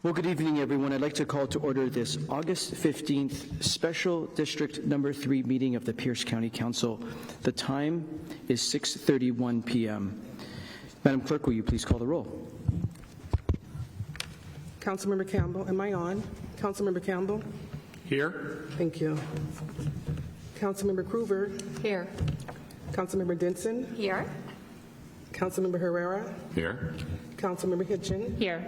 Well, good evening, everyone. I'd like to call to order this August 15th Special District Number 3 meeting of the Pierce County Council. The time is 6:31 p.m. Madam Clerk, will you please call the roll? Councilmember Campbell, am I on? Councilmember Campbell? Here. Thank you. Councilmember Krueger? Here. Councilmember Denson? Here. Councilmember Herrera? Here. Councilmember Hitchin? Here.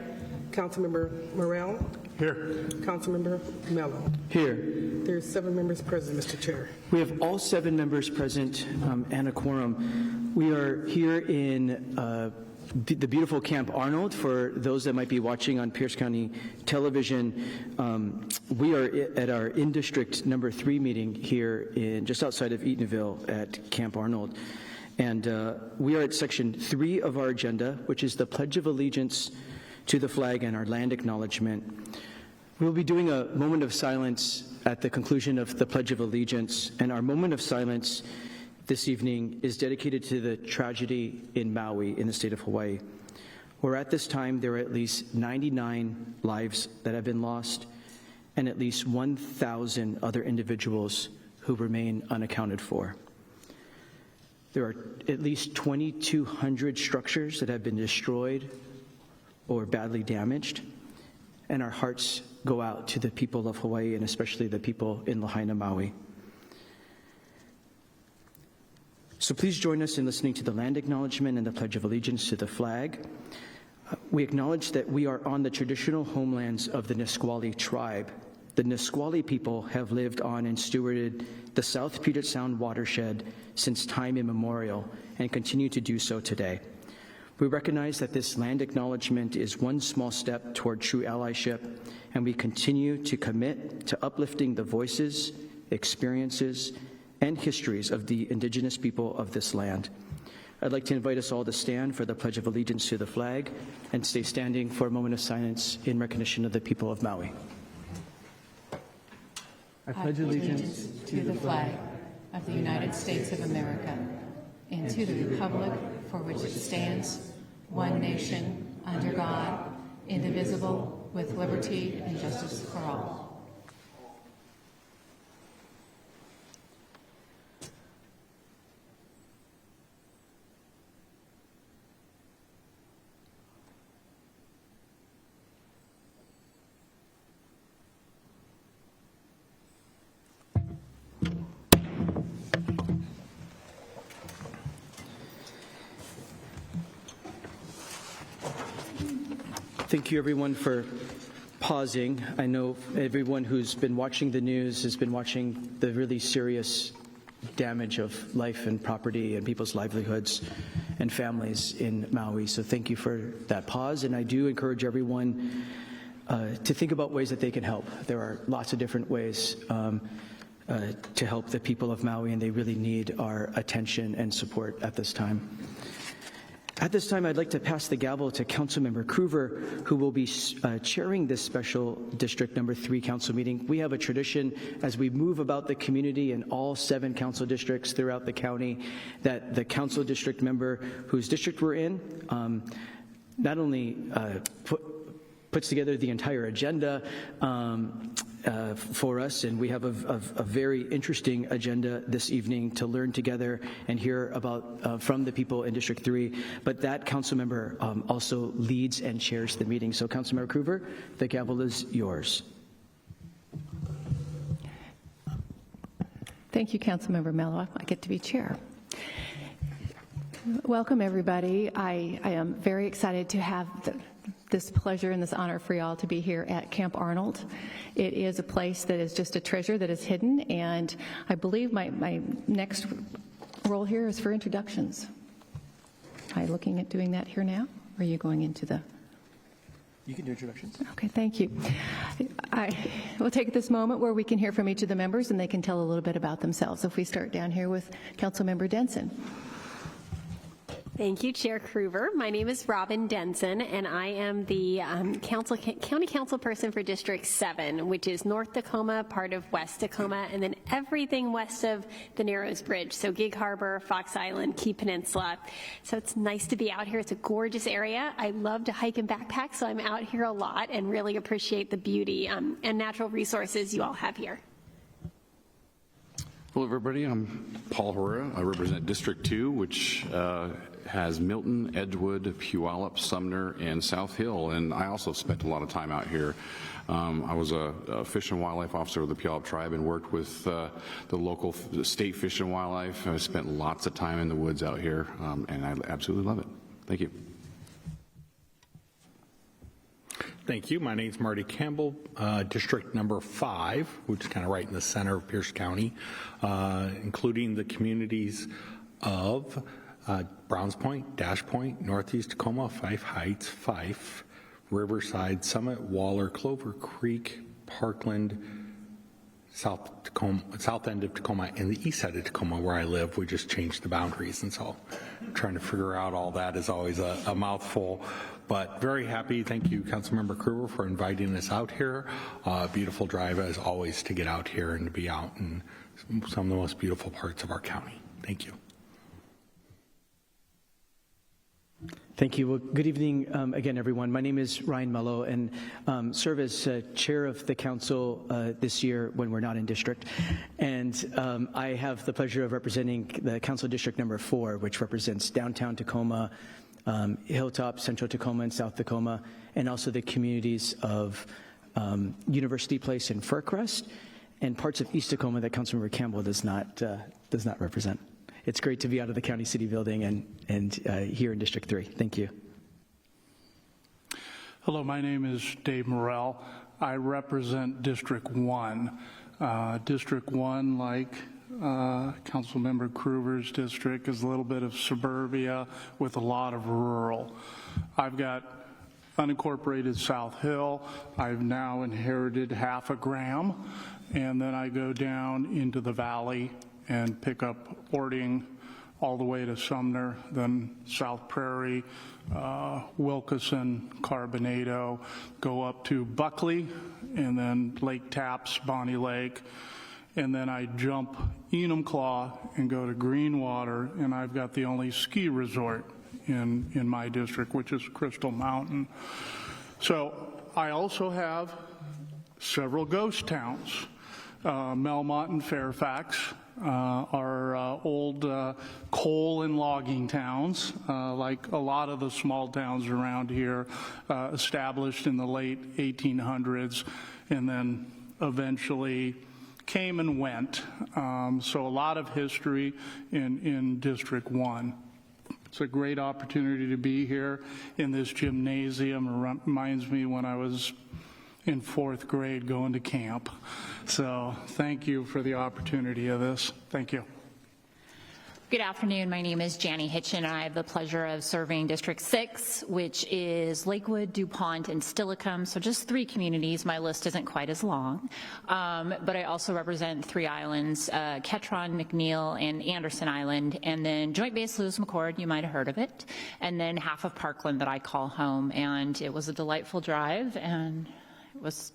Councilmember Morrell? Here. Councilmember Mello? Here. There's 7 members present, Mr. Chair. We have all 7 members present and a quorum. We are here in the beautiful Camp Arnold. For those that might be watching on Pierce County television, we are at our in-district number 3 meeting here in just outside of Eatonville at Camp Arnold. And we are at section 3 of our agenda, which is the Pledge of Allegiance to the flag and our land acknowledgement. We'll be doing a moment of silence at the conclusion of the Pledge of Allegiance, and our moment of silence this evening is dedicated to the tragedy in Maui in the state of Hawaii, where at this time there are at least 99 lives that have been lost and at least 1,000 other individuals who remain unaccounted for. There are at least 2,200 structures that have been destroyed or badly damaged, and our hearts go out to the people of Hawaii and especially the people in Lahaina, Maui. So please join us in listening to the land acknowledgement and the Pledge of Allegiance to the flag. We acknowledge that we are on the traditional homelands of the Nisqually tribe. The Nisqually people have lived on and stewarded the South Puget Sound watershed since time immemorial and continue to do so today. We recognize that this land acknowledgement is one small step toward true allyship, and we continue to commit to uplifting the voices, experiences, and histories of the indigenous people of this land. I'd like to invite us all to stand for the Pledge of Allegiance to the flag and stay standing for a moment of silence in recognition of the people of Maui. I pledge allegiance to the flag of the United States of America and to the republic for which it stands, one nation, under God, indivisible, with liberty and justice for all. Thank you, everyone, for pausing. I know everyone who's been watching the news has been watching the really serious damage of life and property and people's livelihoods and families in Maui. So thank you for that pause. And I do encourage everyone to think about ways that they can help. There are lots of different ways to help the people of Maui, and they really need our attention and support at this time. At this time, I'd like to pass the gavel to Councilmember Krueger, who will be chairing this special District Number 3 council meeting. We have a tradition as we move about the community in all 7 council districts throughout the county that the council district member whose district we're in not only puts together the entire agenda for us, and we have a very interesting agenda this evening to learn together and hear about from the people in District 3, but that council member also leads and chairs the meeting. So Councilmember Krueger, the gavel is yours. Thank you, Councilmember Mello. I get to be chair. Welcome, everybody. I am very excited to have this pleasure and this honor for y'all to be here at Camp Arnold. It is a place that is just a treasure that is hidden, and I believe my next role here is for introductions. Am I looking at doing that here now, or are you going into the... You can do introductions. Okay, thank you. I will take this moment where we can hear from each of the members and they can tell a little bit about themselves. If we start down here with Councilmember Denson. Thank you, Chair Krueger. My name is Robin Denson, and I am the county council person for District 7, which is North Tacoma, part of West Tacoma, and then everything west of the Narrows Bridge, so Gig Harbor, Fox Island, Key Peninsula. So it's nice to be out here. It's a gorgeous area. I love to hike and backpack, so I'm out here a lot and really appreciate the beauty and natural resources you all have here. Hello, everybody. I'm Paul Herrera. I represent District 2, which has Milton, Edgewood, Puyallup, Sumner, and South Hill. And I also spent a lot of time out here. I was a fish and wildlife officer of the Puyallup tribe and worked with the local state fish and wildlife. I spent lots of time in the woods out here, and I absolutely love it. Thank you. Thank you. My name is Marty Campbell, District number 5, which is kind of right in the center of Pierce County, including the communities of Browns Point, Dash Point, Northeast Tacoma, Fife Heights, Fife, Riverside, Summit, Waller, Clover Creek, Parkland, South end of Tacoma, and the east side of Tacoma where I live. We just changed the boundaries, and so trying to figure out all that is always a mouthful. But very happy. Thank you, Councilmember Krueger, for inviting us out here. Beautiful drive, as always, to get out here and to be out in some of the most beautiful parts of our county. Thank you. Thank you. Well, good evening again, everyone. My name is Ryan Mello, and serve as chair of the council this year when we're not in district. And I have the pleasure of representing the council district number 4, which represents downtown Tacoma, Hilltop, Central Tacoma, and South Tacoma, and also the communities of University Place and Fircrest, and parts of East Tacoma that Councilmember Campbell does not represent. It's great to be out of the county city building and here in District 3. Thank you. Hello, my name is Dave Morrell. I represent District 1. District 1, like Councilmember Krueger's district, is a little bit of suburbia with a lot of rural. I've got unincorporated South Hill. I've now inherited half a gram, and then I go down into the valley and pick up Ording all the way to Sumner, then South Prairie, Wilkeson, Carbonado, go up to Buckley, and then Lake Tapps, Bonnie Lake, and then I jump Enumclaw and go to Greenwater, and I've got the only ski resort in my district, which is Crystal Mountain. So I also have several ghost towns, Melmont and Fairfax, are old coal and logging towns, like a lot of the small towns around here, established in the late 1800s, and then eventually came and went. So a lot of history in District 1. It's a great opportunity to be here in this gymnasium. It reminds me when I was in 4th grade going to camp. So thank you for the opportunity of this. Thank you. Good afternoon. My name is Janie Hitchen, and I have the pleasure of serving District 6, which is Lakewood, DuPont, and Stillicum. So just 3 communities. My list isn't quite as long. But I also represent 3 islands, Ketron, McNeil, and Anderson Island, and then Joint Base Lewis McChord, you might have heard of it, and then half of Parkland that I call home. And it was a delightful drive, and it was,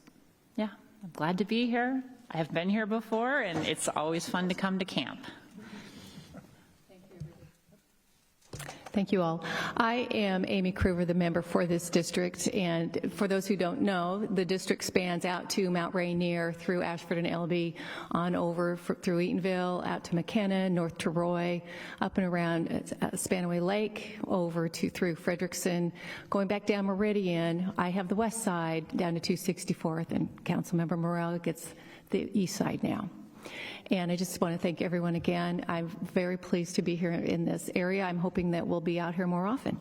yeah, I'm glad to be here. I have been here before, and it's always fun to come to camp. Thank you all. I am Amy Krueger, the member for this district, and for those who don't know, the district spans out to Mount Rainier, through Ashford and Elby, on over through Eatonville, out to McKenna, north to Roy, up and around Spanaway Lake, over to through Frederickson, going back down Meridian. I have the west side down to 264th, and Councilmember Morrell gets the east side now. And I just want to thank everyone again. I'm very pleased to be here in this area. I'm hoping that we'll be out here more often.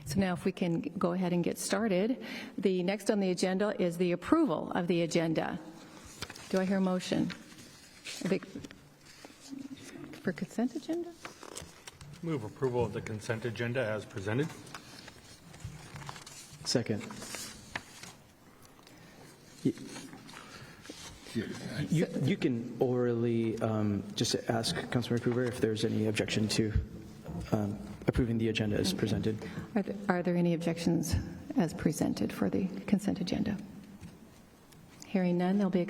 So now if we can go ahead and get started. The next on the agenda is the approval of the agenda. Do I hear a motion? For consent agenda? Move approval of the consent agenda as presented. Second. You can orally just ask Councilmember Krueger if there's any objection to approving the agenda as presented. Are there any objections as presented for the consent agenda? Hearing none, they'll be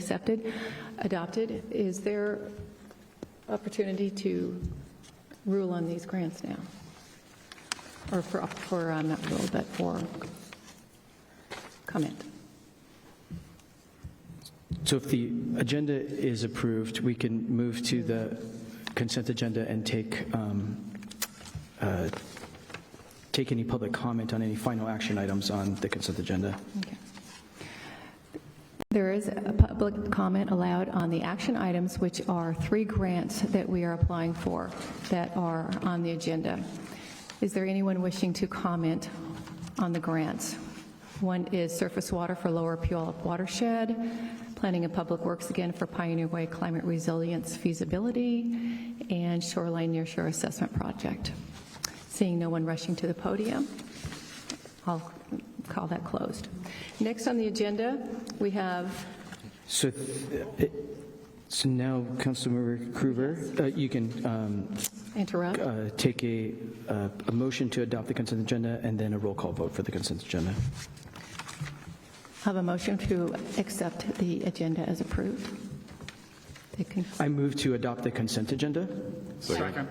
adopted. Is there opportunity to rule on these grants now? Or not rule, but for comment? So if the agenda is approved, we can move to the consent agenda and take any public comment on any final action items on the consent agenda. Okay. There is a public comment allowed on the action items, which are 3 grants that we are applying for that are on the agenda. Is there anyone wishing to comment on the grants? One is surface water for Lower Puyallup watershed, planning of public works again for Pioneer Way climate resilience feasibility, and shoreline nearshore assessment project. Seeing no one rushing to the podium, I'll call that closed. Next on the agenda, we have So now, Councilmember Krueger, you can interrupt. take a motion to adopt the consent agenda and then a roll call vote for the consent agenda. Have a motion to accept the agenda as approved. I move to adopt the consent agenda. Second.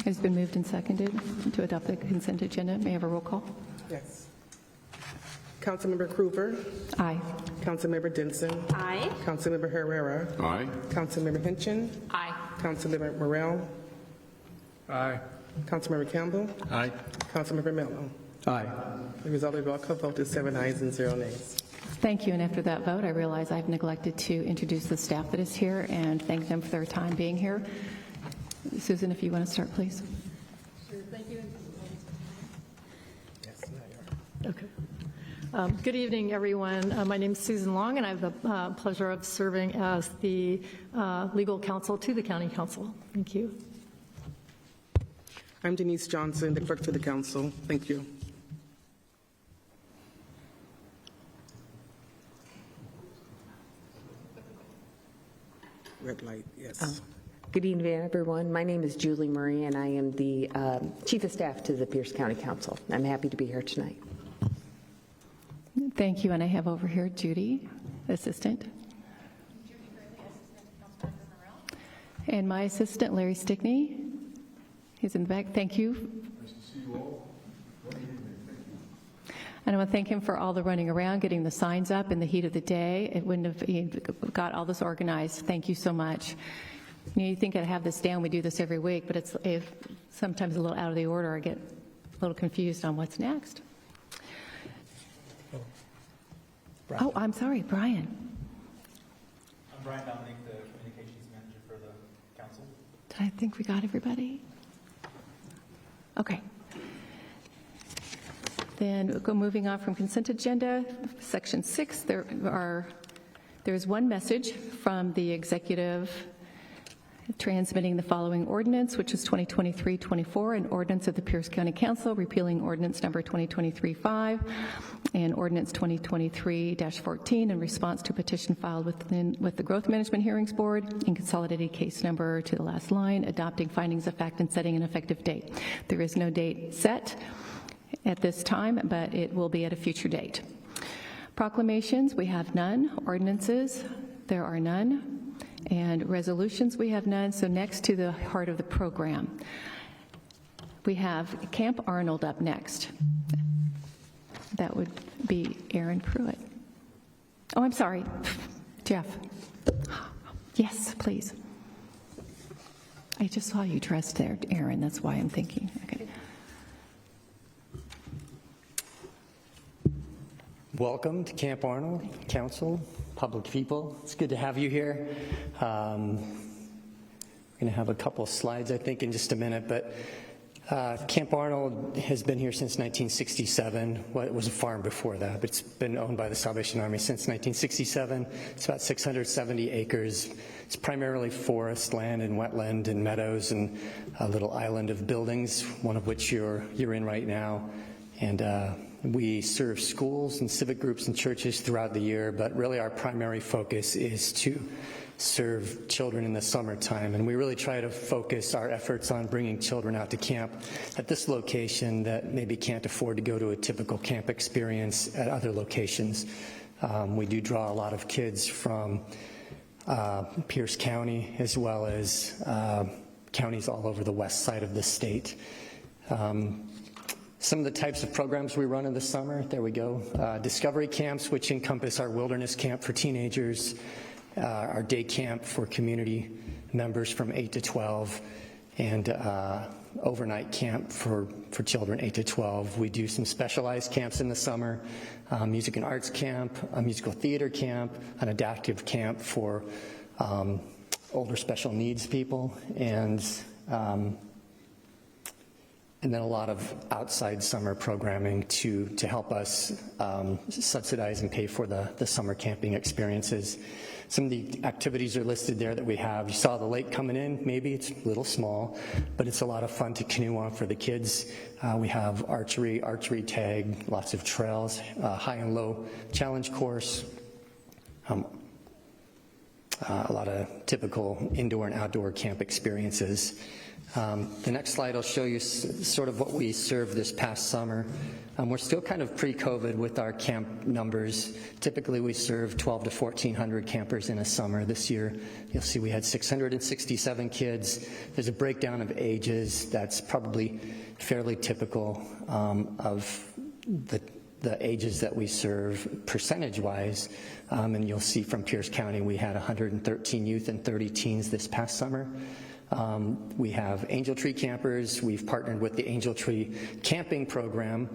It's been moved and seconded to adopt the consent agenda. May I have a roll call? Yes. Councilmember Krueger. Aye. Councilmember Denson. Aye. Councilmember Herrera. Aye. Councilmember Hinchin. Aye. Councilmember Morrell. Aye. Councilmember Campbell. Aye. Councilmember Mello. Aye. The result of the roll call vote is 7 ayes and 0 nays. Thank you. And after that vote, I realize I've neglected to introduce the staff that is here and thank them for their time being here. Susan, if you want to start, please. Okay. Good evening, everyone. My name is Susan Long, and I have the pleasure of serving as the legal counsel to the County Council. Thank you. I'm Denise Johnson, the clerk to the council. Thank you. Red light, yes. Good evening, everyone. My name is Julie Murray, and I am the Chief of Staff to the Pierce County Council. I'm happy to be here tonight. Thank you. And I have over here Judy, assistant. And my assistant, Larry Stickney. He's in the back. Thank you. Nice to see you all. And I want to thank him for all the running around, getting the signs up in the heat of the day. It wouldn't have he got all this organized. Thank you so much. You think I'd have this down. We do this every week, but it's sometimes a little out of the order. I get a little confused on what's next. Oh, I'm sorry, Brian. I'm Brian Dominic, the Communications Manager for the Council. Did I think we got everybody? Okay. Then we'll go moving on from consent agenda, section 6. There is one message from the executive transmitting the following ordinance, which is 2023-24, an ordinance of the Pierce County Council repealing ordinance number 2023-5 and ordinance 2023-14 in response to petition filed with the Growth Management Hearings Board in consolidated case number to the last line, adopting findings of fact and setting an effective date. There is no date set at this time, but it will be at a future date. Proclamations, we have none. Ordinances, there are none. And resolutions, we have none. So next to the heart of the program, we have Camp Arnold up next. That would be Aaron Pruitt. Oh, I'm sorry, Jeff. Yes, please. I just saw you dressed there, Aaron. That's why I'm thinking. Okay. Welcome to Camp Arnold, Council, public people. It's good to have you here. We're going to have a couple of slides, I think, in just a minute, but Camp Arnold has been here since 1967. Well, it was a farm before that, but it's been owned by the Salvation Army since 1967. It's about 670 acres. It's primarily forest land and wetland and meadows and a little island of buildings, one of which you're in right now. And we serve schools and civic groups and churches throughout the year, but really our primary focus is to serve children in the summertime. And we really try to focus our efforts on bringing children out to camp at this location that maybe can't afford to go to a typical camp experience at other locations. We do draw a lot of kids from Pierce County, as well as counties all over the west side of the state. Some of the types of programs we run in the summer, there we go. Discovery camps, which encompass our wilderness camp for teenagers, our day camp for community members from 8 to 12, and overnight camp for children 8 to 12. We do some specialized camps in the summer, music and arts camp, a musical theater camp, an adaptive camp for older special needs people, and then a lot of outside summer programming to help us subsidize and pay for the summer camping experiences. Some of the activities are listed there that we have. You saw the lake coming in, maybe it's a little small, but it's a lot of fun to canoe on for the kids. We have archery tag, lots of trails, high and low challenge course, a lot of typical indoor and outdoor camp experiences. The next slide will show you sort of what we served this past summer. We're still kind of pre-COVID with our camp numbers. Typically we serve 1,200 to 1,400 campers in a summer. This year you'll see we had 667 kids. There's a breakdown of ages that's probably fairly typical of the ages that we serve percentage-wise. And you'll see from Pierce County we had 113 youth and 30 teens this past summer. We have Angel Tree campers. We've partnered with the Angel Tree camping program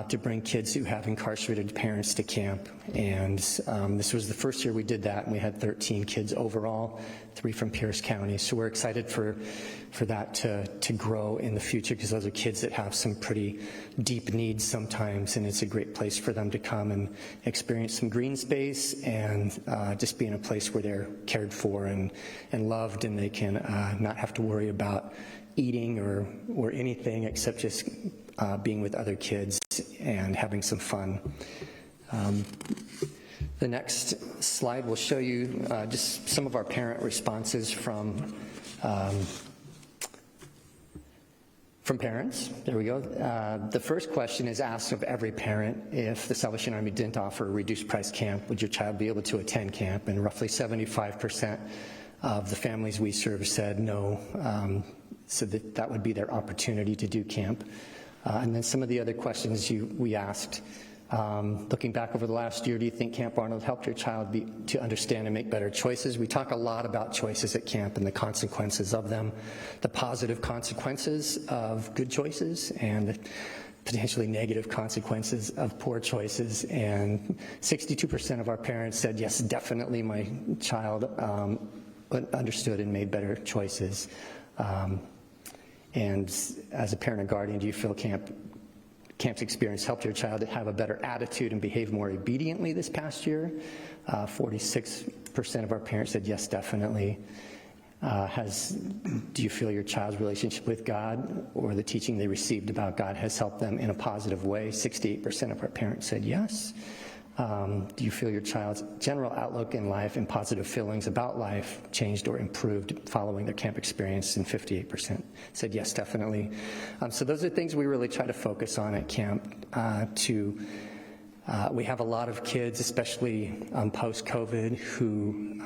to bring kids who have incarcerated parents to camp. And this was the first year we did that, and we had 13 kids overall, 3 from Pierce County. So we're excited for that to grow in the future, because those are kids that have some pretty deep needs sometimes, and it's a great place for them to come and experience some green space and just be in a place where they're cared for and loved, and they can not have to worry about eating or anything except just being with other kids and having some fun. The next slide will show you just some of our parent responses from parents. There we go. The first question is asked of every parent: if the Salvation Army didn't offer a reduced price camp, would your child be able to attend camp? And roughly 75% of the families we serve said no, so that would be their opportunity to do camp. And then some of the other questions we asked, looking back over the last year, do you think Camp Arnold helped your child to understand and make better choices? We talk a lot about choices at camp and the consequences of them, the positive consequences of good choices and the potentially negative consequences of poor choices. And 62% of our parents said, yes, definitely my child understood and made better choices. And as a parent or guardian, do you feel camp's experience helped your child to have a better attitude and behave more obediently this past year? 46% of our parents said yes, definitely. Do you feel your child's relationship with God or the teaching they received about God has helped them in a positive way? 68% of our parents said yes. Do you feel your child's general outlook in life and positive feelings about life changed or improved following their camp experience? And 58% said yes, definitely. So those are things we really try to focus on at camp. We have a lot of kids, especially post-COVID, who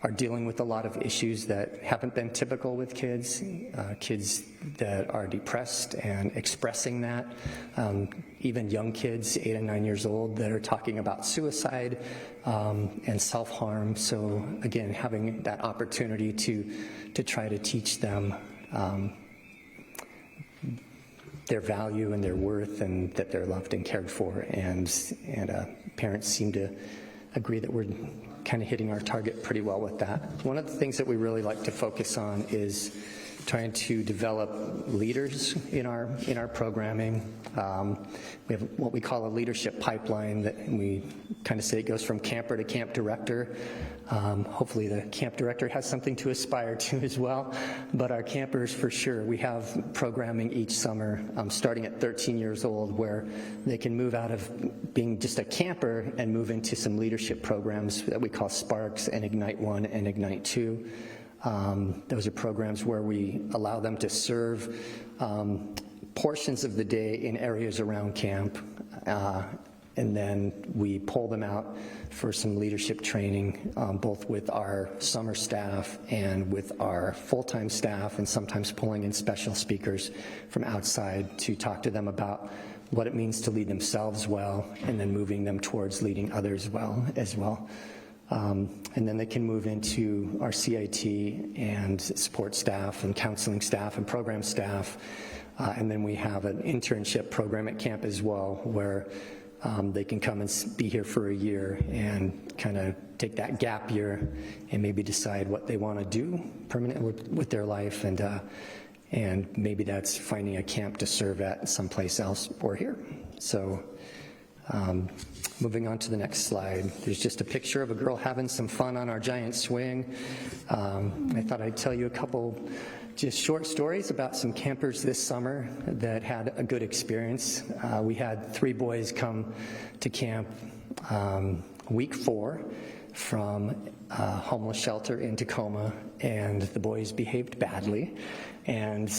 are dealing with a lot of issues that haven't been typical with kids, kids that are depressed and expressing that, even young kids, 8 and 9 years old, that are talking about suicide and self-harm. So again, having that opportunity to try to teach them their value and their worth, and that they're loved and cared for, and parents seem to agree that we're kind of hitting our target pretty well with that. One of the things that we really like to focus on is trying to develop leaders in our programming. We have what we call a leadership pipeline that we kind of say it goes from camper to camp director. Hopefully the camp director has something to aspire to as well, but our campers for sure, we have programming each summer starting at 13 years old where they can move out of being just a camper and move into some leadership programs that we call Sparks and Ignite 1 and Ignite 2. Those are programs where we allow them to serve portions of the day in areas around camp, and then we pull them out for some leadership training, both with our summer staff and with our full-time staff, and sometimes pulling in special speakers from outside to talk to them about what it means to lead themselves well, and then moving them towards leading others well as well. And then they can move into our CIT and support staff and counseling staff and program staff. And then we have an internship program at camp as well where they can come and be here for a year and kind of take that gap year and maybe decide what they want to do permanently with their life. And maybe that's finding a camp to serve at someplace else or here. So moving on to the next slide, there's just a picture of a girl having some fun on our giant swing. I thought I'd tell you a couple just short stories about some campers this summer that had a good experience. We had 3 boys come to camp week 4 from a homeless shelter in Tacoma, and the boys behaved badly. And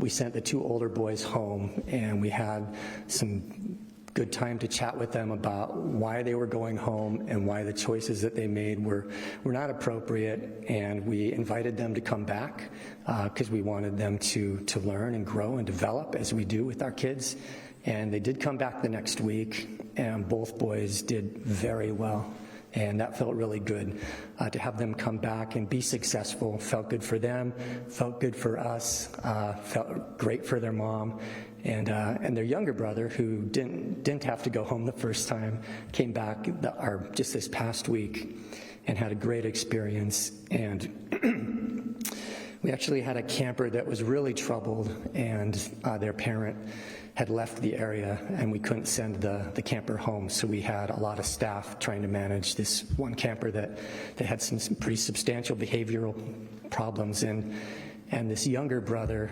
we sent the 2 older boys home, and we had some good time to chat with them about why they were going home and why the choices that they made were not appropriate. And we invited them to come back because we wanted them to learn and grow and develop as we do with our kids. And they did come back the next week, and both boys did very well. And that felt really good to have them come back and be successful. Felt good for them, felt good for us, felt great for their mom. And their younger brother, who didn't have to go home the first time, came back just this past week and had a great experience. And we actually had a camper that was really troubled, and their parent had left the area, and we couldn't send the camper home. So we had a lot of staff trying to manage this one camper that had some pretty substantial behavioral problems. And this younger brother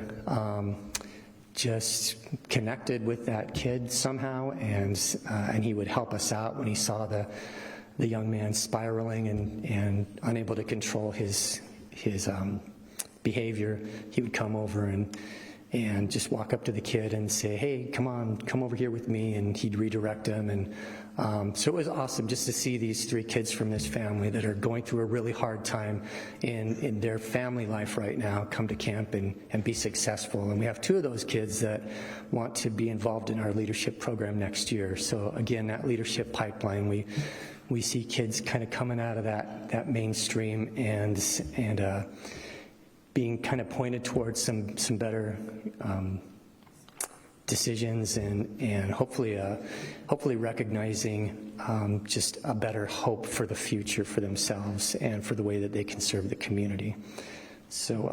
just connected with that kid somehow, and he would help us out when he saw the young man spiraling and unable to control his behavior. He would come over and just walk up to the kid and say, "Hey, come over here with me," and he'd redirect him. And so it was awesome just to see these 3 kids from this family that are going through a really hard time in their family life right now come to camp and be successful. And we have 2 of those kids that want to be involved in our leadership program next year. So again, that leadership pipeline, we see kids kind of coming out of that mainstream and being kind of pointed towards some better decisions and hopefully recognizing just a better hope for the future for themselves and for the way that they can serve the community. So,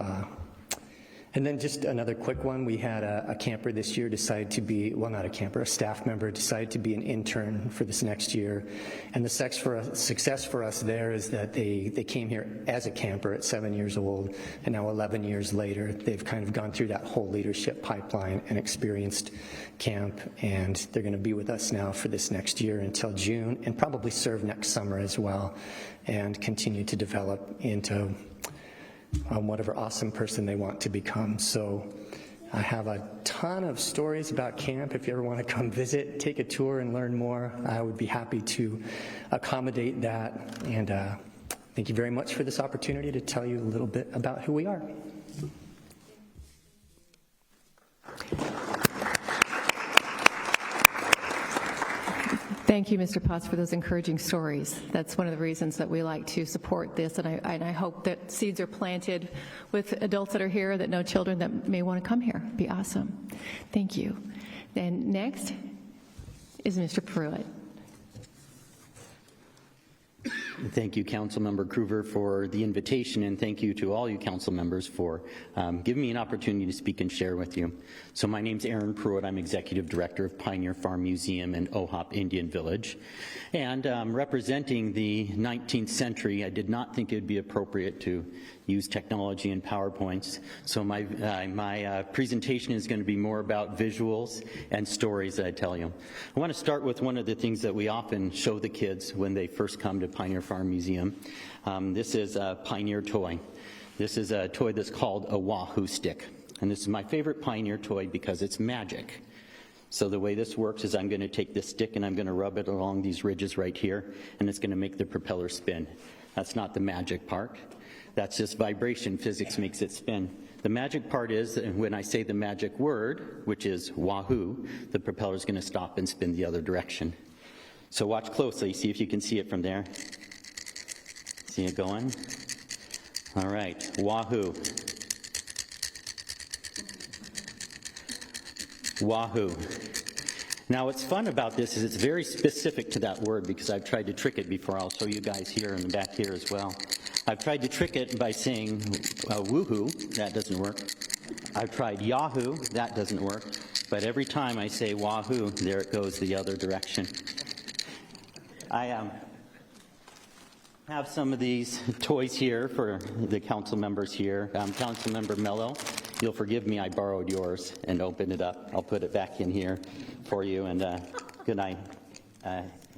and then just another quick one, we had a camper this year decide to be, well, not a camper, a staff member decided to be an intern for this next year. And the success for us there is that they came here as a camper at 7 years old, and now 11 years later, they've kind of gone through that whole leadership pipeline and experienced camp, and they're going to be with us now for this next year until June, and probably serve next summer as well, and continue to develop into whatever awesome person they want to become. So I have a ton of stories about camp. If you ever want to come visit, take a tour and learn more, I would be happy to accommodate that. And thank you very much for this opportunity to tell you a little bit about who we are. Thank you, Mr. Potts, for those encouraging stories. That's one of the reasons that we like to support this, and I hope that seeds are planted with adults that are here that know children that may want to come here. It'd be awesome. Thank you. And next is Mr. Pruitt. Thank you, Councilmember Krueger, for the invitation, and thank you to all you council members for giving me an opportunity to speak and share with you. So my name's Aaron Pruitt. I'm Executive Director of Pioneer Farm Museum in Ohop Indian Village. And representing the 19th century, I did not think it would be appropriate to use technology and PowerPoints. So my presentation is going to be more about visuals and stories that I tell you. I want to start with one of the things that we often show the kids when they first come to Pioneer Farm Museum. This is a Pioneer toy. This is a toy that's called a Wahoo stick. And this is my favorite Pioneer toy because it's magic. So the way this works is I'm going to take this stick and I'm going to rub it along these ridges right here, and it's going to make the propeller spin. That's not the magic part. That's just vibration. Physics makes it spin. The magic part is that when I say the magic word, which is Wahoo, the propeller is going to stop and spin the other direction. So watch closely. See if you can see it from there. See it going? All right. Wahoo. Wahoo. Now what's fun about this is it's very specific to that word because I've tried to trick it before. I'll show you guys here in the back here as well. I've tried to trick it by saying woohoo, that doesn't work. I've tried Yahoo, that doesn't work. But every time I say Wahoo, there it goes the other direction. I have some of these toys here for the council members here. Councilmember Mello, you'll forgive me, I borrowed yours and opened it up. I'll put it back in here for you. And could I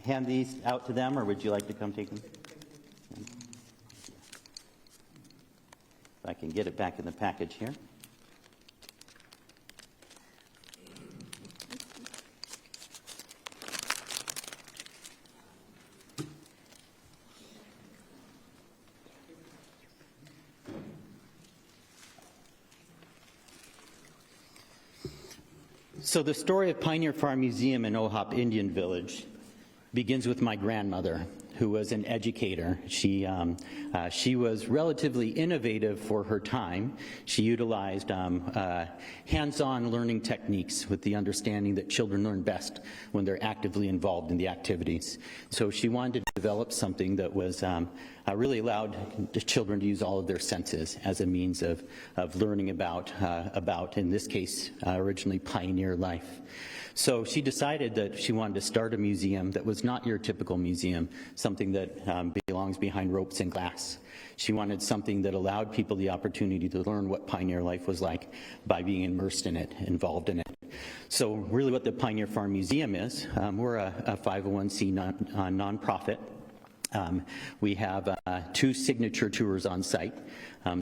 hand these out to them, or would you like to come take them? If I can get it back in the package here. So the story of Pioneer Farm Museum in Ohop Indian Village begins with my grandmother, who was an educator. She was relatively innovative for her time. She utilized hands-on learning techniques with the understanding that children learn best when they're actively involved in the activities. So she wanted to develop something that was really allowed the children to use all of their senses as a means of learning about, in this case, originally pioneer life. So she decided that she wanted to start a museum that was not your typical museum, something that belongs behind ropes and glass. She wanted something that allowed people the opportunity to learn what pioneer life was like by being immersed in it, involved in it. So really what the Pioneer Farm Museum is, we're a 501c nonprofit. We have 2 signature tours on site.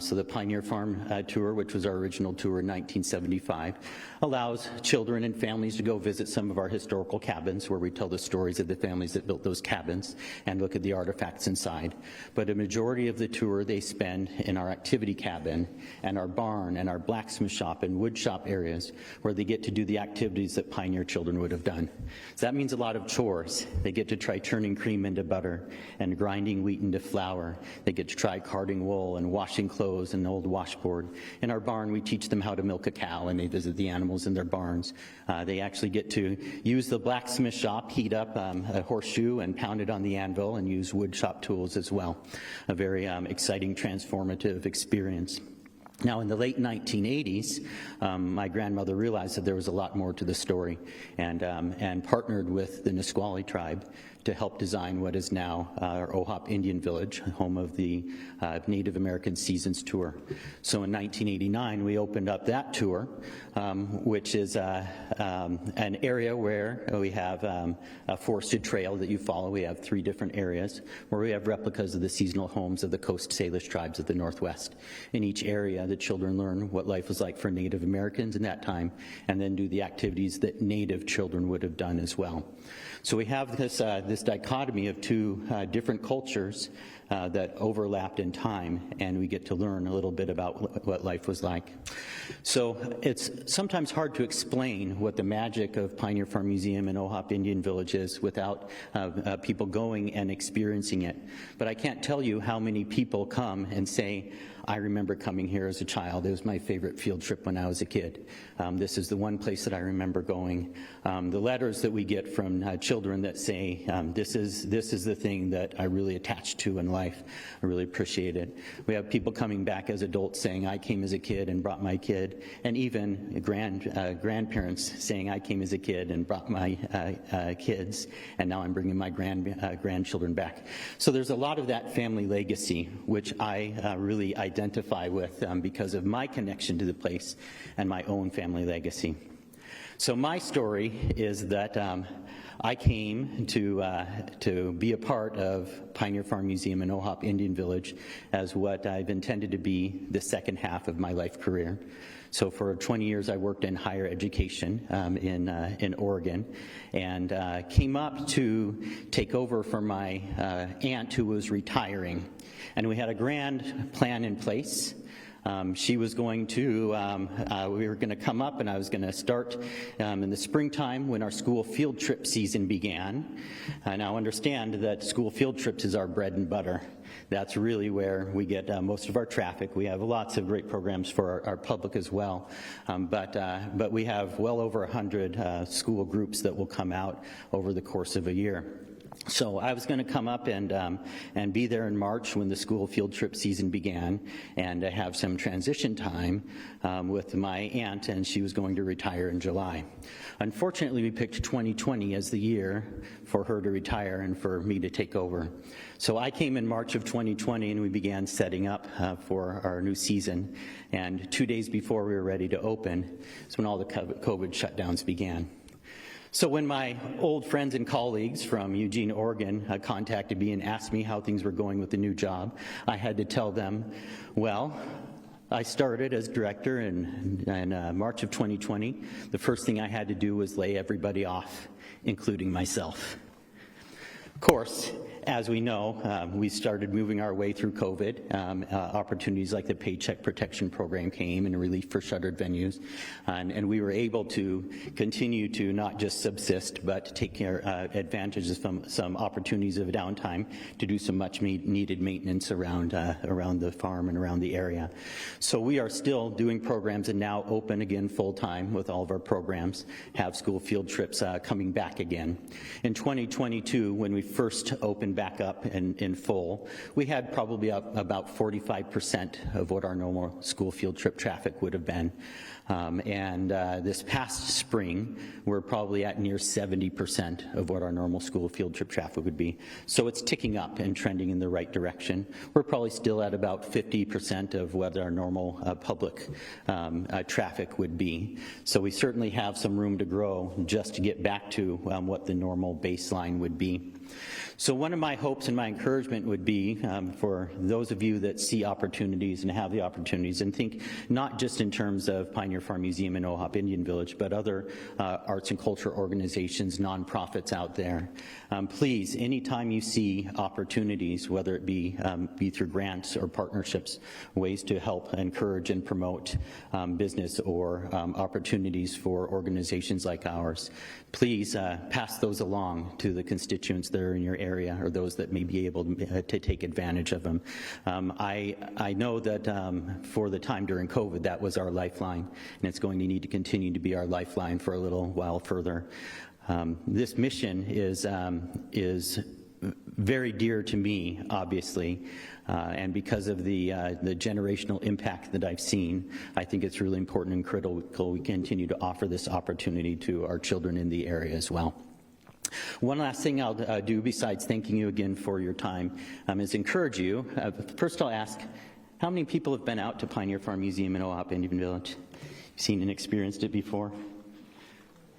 So the Pioneer Farm tour, which was our original tour in 1975, allows children and families to go visit some of our historical cabins where we tell the stories of the families that built those cabins and look at the artifacts inside. But a majority of the tour they spend in our activity cabin and our barn and our blacksmith shop and wood shop areas where they get to do the activities that pioneer children would have done. So that means a lot of chores. They get to try turning cream into butter and grinding wheat into flour. They get to try carding wool and washing clothes and the old washboard. In our barn, we teach them how to milk a cow, and they visit the animals in their barns. They actually get to use the blacksmith shop, heat up a horseshoe and pound it on the anvil, and use wood shop tools as well. A very exciting, transformative experience. Now, in the late 1980s, my grandmother realized that there was a lot more to the story and partnered with the Nisqually tribe to help design what is now our Ohop Indian Village, home of the Native American Seasons Tour. So in 1989, we opened up that tour, which is an area where we have a forested trail that you follow. We have 3 different areas where we have replicas of the seasonal homes of the Coast Salish tribes of the Northwest. In each area, the children learn what life was like for Native Americans in that time, and then do the activities that Native children would have done as well. So we have this dichotomy of 2 different cultures that overlapped in time, and we get to learn a little bit about what life was like. So it's sometimes hard to explain what the magic of Pioneer Farm Museum and Ohop Indian Village is without people going and experiencing it. But I can't tell you how many people come and say, I remember coming here as a child. It was my favorite field trip when I was a kid. This is the one place that I remember going. The letters that we get from children that say, this is the thing that I really attached to in life. I really appreciate it. We have people coming back as adults saying, I came as a kid and brought my kid, and even grandparents saying, I came as a kid and brought my kids, and now I'm bringing my grandchildren back. So there's a lot of that family legacy, which I really identify with because of my connection to the place and my own family legacy. So my story is that I came to be a part of Pioneer Farm Museum in Ohop Indian Village as what I've intended to be the second half of my life career. So for 20 years, I worked in higher education in Oregon, and came up to take over for my aunt who was retiring. And we had a grand plan in place. She was going to, we were going to come up, and I was going to start in the springtime when our school field trip season began. Now understand that school field trips is our bread and butter. That's really where we get most of our traffic. We have lots of great programs for our public as well, but we have well over 100 school groups that will come out over the course of a year. So I was going to come up and be there in March when the school field trip season began, and have some transition time with my aunt, and she was going to retire in July. Unfortunately, we picked 2020 as the year for her to retire and for me to take over. So I came in March of 2020, and we began setting up for our new season. And 2 days before we were ready to open is when all the COVID shutdowns began. So when my old friends and colleagues from Eugene, Oregon contacted me and asked me how things were going with the new job, I had to tell them, well, I started as director in March of 2020. The first thing I had to do was lay everybody off, including myself. Of course, as we know, we started moving our way through COVID. Opportunities like the Paycheck Protection Program came and relief for shuttered venues. And we were able to continue to not just subsist, but take advantage of some opportunities of downtime to do some much needed maintenance around the farm and around the area. So we are still doing programs and now open again full time with all of our programs, have school field trips coming back again. In 2022, when we first opened back up in full, we had probably about 45% of what our normal school field trip traffic would have been. This past spring, we're probably at near 70% of what our normal school field trip traffic would be. So it's ticking up and trending in the right direction. We're probably still at about 50% of what our normal public traffic would be. So we certainly have some room to grow just to get back to what the normal baseline would be. So one of my hopes and my encouragement would be for those of you that see opportunities and have the opportunities and think not just in terms of Pioneer Farm Museum in Ohop Indian Village, but other arts and culture organizations, nonprofits out there. Please, anytime you see opportunities, whether it be through grants or partnerships, ways to help encourage and promote business or opportunities for organizations like ours, please pass those along to the constituents that are in your area or those that may be able to take advantage of them. I know that for the time during COVID, that was our lifeline, and it's going to need to continue to be our lifeline for a little while further. This mission is very dear to me, obviously, and because of the generational impact that I've seen, I think it's really important and critical we continue to offer this opportunity to our children in the area as well. One last thing I'll do besides thanking you again for your time is encourage you. First I'll ask, how many people have been out to Pioneer Farm Museum in Ohop Indian Village? Seen and experienced it before?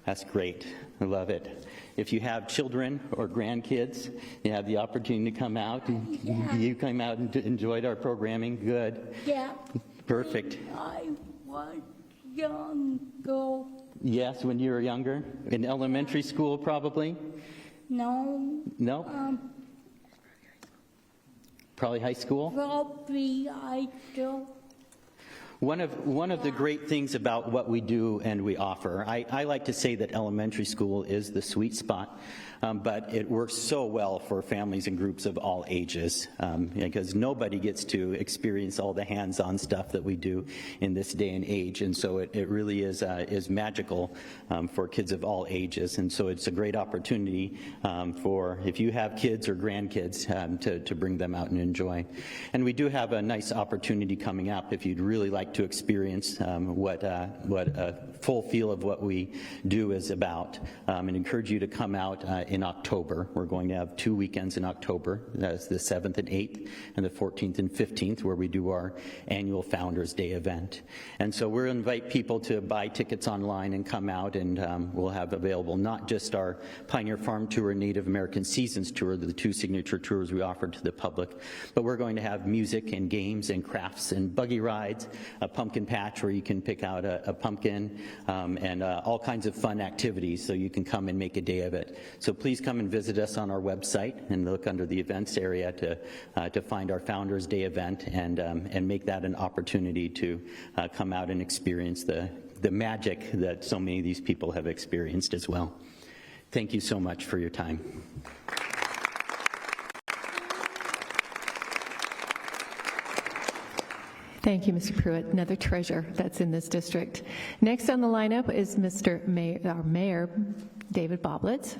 That's great. I love it. If you have children or grandkids, you have the opportunity to come out. Yeah. You came out and enjoyed our programming. Good. Yeah. Perfect. I was young girl. Yes, when you were younger? In elementary school, probably? No. No? Probably high school? Probably high school. One of the great things about what we do and we offer, I like to say that elementary school is the sweet spot, but it works so well for families and groups of all ages, because nobody gets to experience all the hands-on stuff that we do in this day and age, and so it really is magical for kids of all ages, and so it's a great opportunity for, if you have kids or grandkids, to bring them out and enjoy. And we do have a nice opportunity coming up if you'd really like to experience what a full feel of what we do is about, and encourage you to come out in October. We're going to have 2 weekends in October. That's the 7th and 8th, and the 14th and 15th, where we do our annual Founders Day event. And so we'll invite people to buy tickets online and come out, and we'll have available not just our Pioneer Farm Tour and Native American Seasons Tour, the 2 signature tours we offer to the public, but we're going to have music and games and crafts and buggy rides, a pumpkin patch where you can pick out a pumpkin, and all kinds of fun activities, so you can come and make a day of it. So please come and visit us on our website and look under the events area to find our Founders Day event, and make that an opportunity to come out and experience the magic that so many of these people have experienced as well. Thank you so much for your time. Thank you, Mr. Pruitt. Another treasure that's in this district. Next on the lineup is our Mayor, David Boblitz.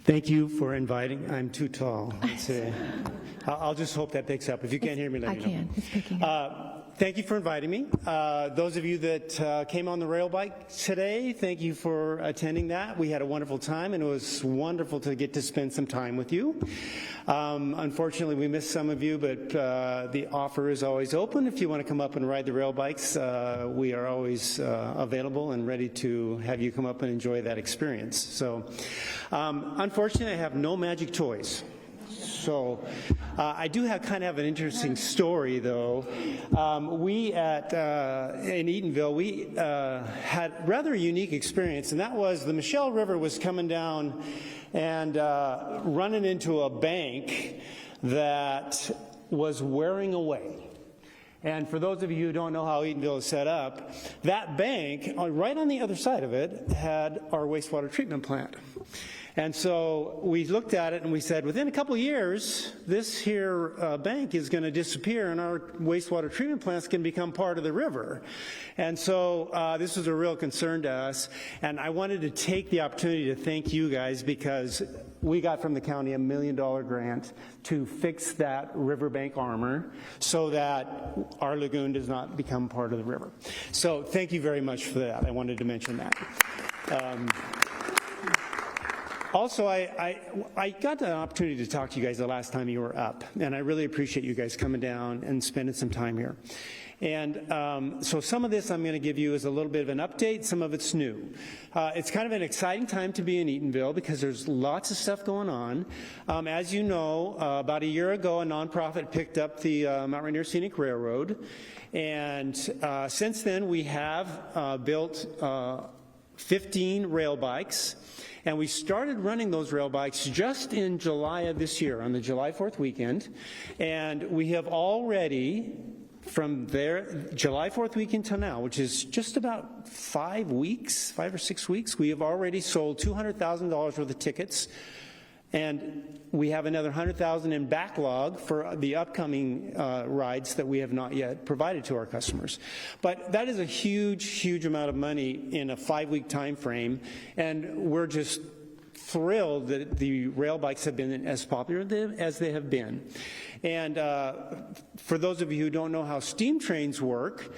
Thank you for inviting. I'm too tall. I'll just hope that picks up. If you can't hear me, let me know. I can. It's picking up. Thank you for inviting me. Those of you that came on the rail bike today, thank you for attending that. We had a wonderful time, and it was wonderful to get to spend some time with you. Unfortunately, we missed some of you, but the offer is always open. If you want to come up and ride the rail bikes, we are always available and ready to have you come up and enjoy that experience. So, unfortunately, I have no magic toys. So I do kind of have an interesting story, though. We in Eatonville, we had rather a unique experience, and that was the Michelle River was coming down and running into a bank that was wearing away. And for those of you who don't know how Eatonville is set up, that bank, right on the other side of it, had our wastewater treatment plant. And so we looked at it and we said, within a couple of years, this here bank is going to disappear and our wastewater treatment plants can become part of the river. And so this was a real concern to us. And I wanted to take the opportunity to thank you guys, because we got from the county $1 million grant to fix that riverbank armor so that our lagoon does not become part of the river. So thank you very much for that. I wanted to mention that. Also, I got an opportunity to talk to you guys the last time you were up, and I really appreciate you guys coming down and spending some time here. And so some of this I'm going to give you is a little bit of an update. Some of it's new. It's kind of an exciting time to be in Eatonville because there's lots of stuff going on. As you know, about a year ago, a nonprofit picked up the Mount Rainier Scenic Railroad. And since then, we have built 15 rail bikes. And we started running those rail bikes just in July of this year, on the July 4th weekend. And we have already, from there, July 4th weekend till now, which is just about 5 or 6 weeks, we have already sold $200,000 worth of tickets. And we have another $100,000 in backlog for the upcoming rides that we have not yet provided to our customers. But that is a huge, huge amount of money in a 5-week time frame, and we're just thrilled that the rail bikes have been as popular as they have been. And for those of you who don't know how steam trains work,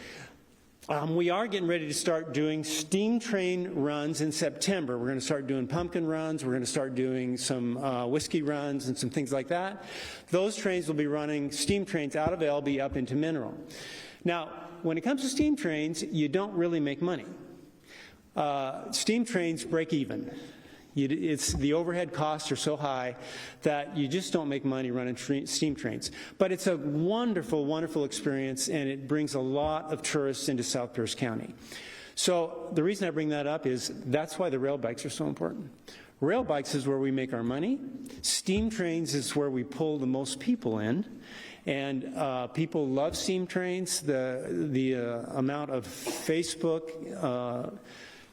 we are getting ready to start doing steam train runs in September. We're going to start doing pumpkin runs. We're going to start doing some whiskey runs and some things like that. Those trains will be running steam trains out of Elbe up into Mineral. Now, when it comes to steam trains, you don't really make money. Steam trains break even. The overhead costs are so high that you just don't make money running steam trains. But it's a wonderful, wonderful experience, and it brings a lot of tourists into South Pierce County. So the reason I bring that up is that's why the rail bikes are so important. Rail bikes is where we make our money. Steam trains is where we pull the most people in. And people love steam trains. The amount of Facebook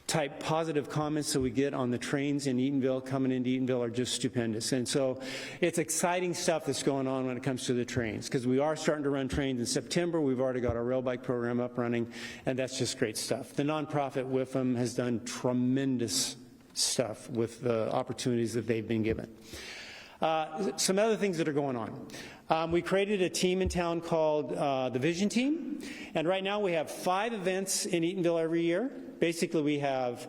type positive comments that we get on the trains in Eatonville, coming into Eatonville, are just stupendous. And so it's exciting stuff that's going on when it comes to the trains, because we are starting to run trains in September. We've already got our rail bike program up running, and that's just great stuff. The nonprofit WIFM has done tremendous stuff with the opportunities that they've been given. Some other things that are going on. We created a team in town called the Vision Team, and right now we have 5 events in Eatonville every year. Basically, we have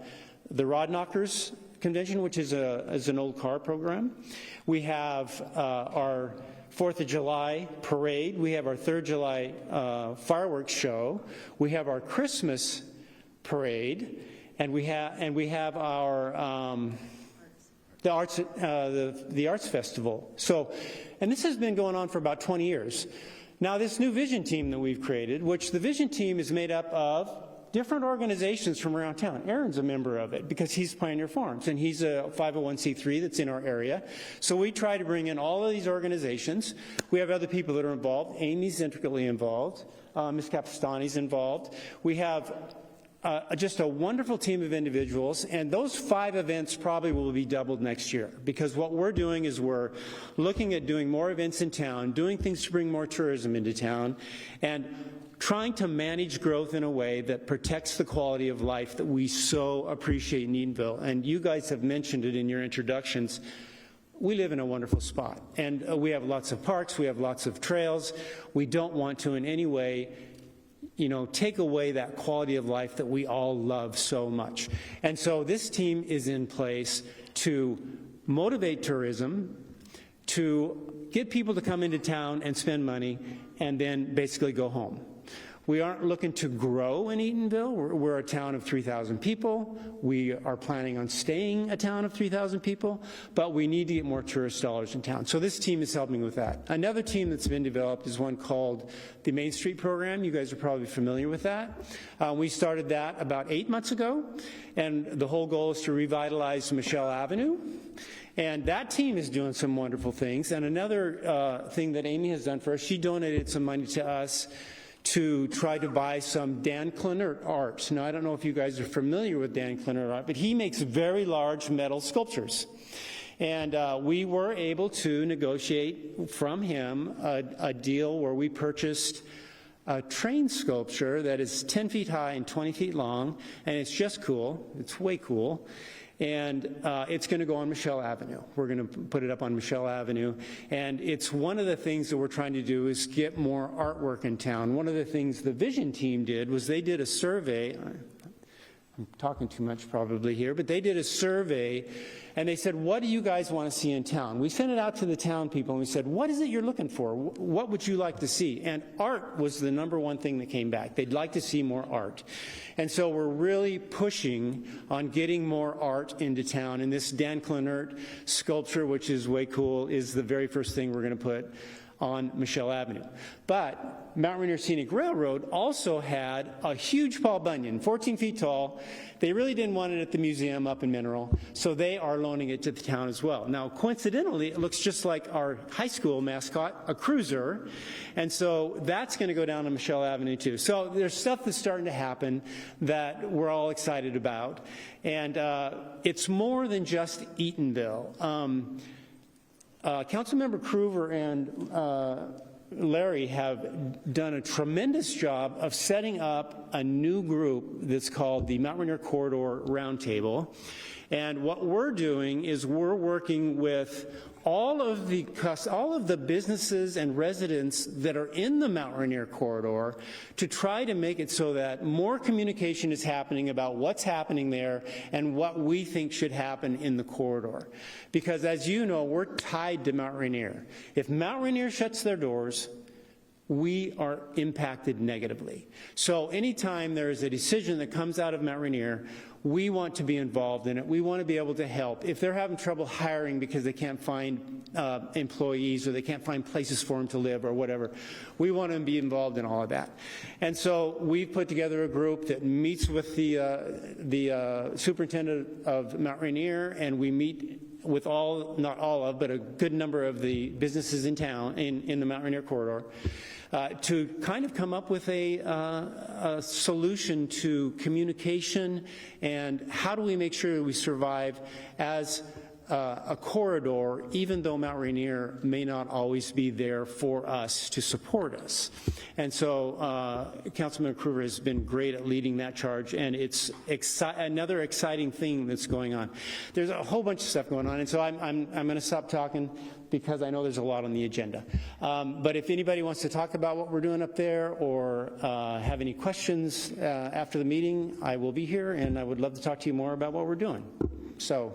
the Rod Knockers Convention, which is an old car program. We have our 4th of July parade. We have our 3rd of July fireworks show. We have our Christmas parade, and we have our the arts festival. So, and this has been going on for about 20 years. Now, this new Vision Team that we've created, which the Vision Team is made up of different organizations from around town. Aaron's a member of it because he's Pioneer Farms, and he's a 501c3 that's in our area. So we try to bring in all of these organizations. We have other people that are involved. Amy's intricately involved. Ms. Capistani's involved. We have just a wonderful team of individuals, and those 5 events probably will be doubled next year, because what we're doing is we're looking at doing more events in town, doing things to bring more tourism into town, and trying to manage growth in a way that protects the quality of life that we so appreciate in Eatonville. And you guys have mentioned it in your introductions. We live in a wonderful spot, and we have lots of parks, we have lots of trails. We don't want to in any way, take away that quality of life that we all love so much. And so this team is in place to motivate tourism, to get people to come into town and spend money, and then basically go home. We aren't looking to grow in Eatonville. We're a town of 3,000 people. We are planning on staying a town of 3,000 people, but we need to get more tourist dollars in town. So this team is helping with that. Another team that's been developed is one called the Main Street Program. You guys are probably familiar with that. We started that about 8 months ago, and the whole goal is to revitalize Michelle Avenue. And that team is doing some wonderful things. And another thing that Amy has done for us, she donated some money to us to try to buy some Dan Clenert art. Now, I don't know if you guys are familiar with Dan Clenert art, but he makes very large metal sculptures. And we were able to negotiate from him a deal where we purchased a train sculpture that is 10 feet high and 20 feet long, and it's just cool. It's way cool. And it's going to go on Michelle Avenue. We're going to put it up on Michelle Avenue. And it's one of the things that we're trying to do is get more artwork in town. One of the things the Vision Team did was they did a survey. I'm talking too much probably here, but they did a survey, and they said, what do you guys want to see in town? We sent it out to the town people, and we said, what is it you're looking for? What would you like to see? And art was the #1 thing that came back. They'd like to see more art. And so we're really pushing on getting more art into town, and this Dan Clenert sculpture, which is way cool, is the very first thing we're going to put on Michelle Avenue. But Mount Rainier Scenic Railroad also had a huge Paul Bunyan, 14 feet tall. They really didn't want it at the museum up in Mineral, so they are loaning it to the town as well. Now, coincidentally, it looks just like our high school mascot, a cruiser, and so that's going to go down on Michelle Avenue too. So there's stuff that's starting to happen that we're all excited about, and it's more than just Eatonville. Councilmember Krueger and Larry have done a tremendous job of setting up a new group that's called the Mount Rainier Corridor Roundtable. And what we're doing is we're working with all of the businesses and residents that are in the Mount Rainier Corridor to try to make it so that more communication is happening about what's happening there and what we think should happen in the corridor. Because as you know, we're tied to Mount Rainier. If Mount Rainier shuts their doors, we are impacted negatively. So anytime there is a decision that comes out of Mount Rainier, we want to be involved in it. We want to be able to help. If they're having trouble hiring because they can't find employees or they can't find places for them to live or whatever, we want to be involved in all of that. And so we've put together a group that meets with the superintendent of Mount Rainier, and we meet with all, not all of, but a good number of the businesses in town, in the Mount Rainier corridor, to kind of come up with a solution to communication and how do we make sure that we survive as a corridor, even though Mount Rainier may not always be there for us to support us. And so Councilman Krueger has been great at leading that charge, and it's another exciting thing that's going on. There's a whole bunch of stuff going on, and so I'm going to stop talking because I know there's a lot on the agenda. But if anybody wants to talk about what we're doing up there or have any questions after the meeting, I will be here, and I would love to talk to you more about what we're doing. So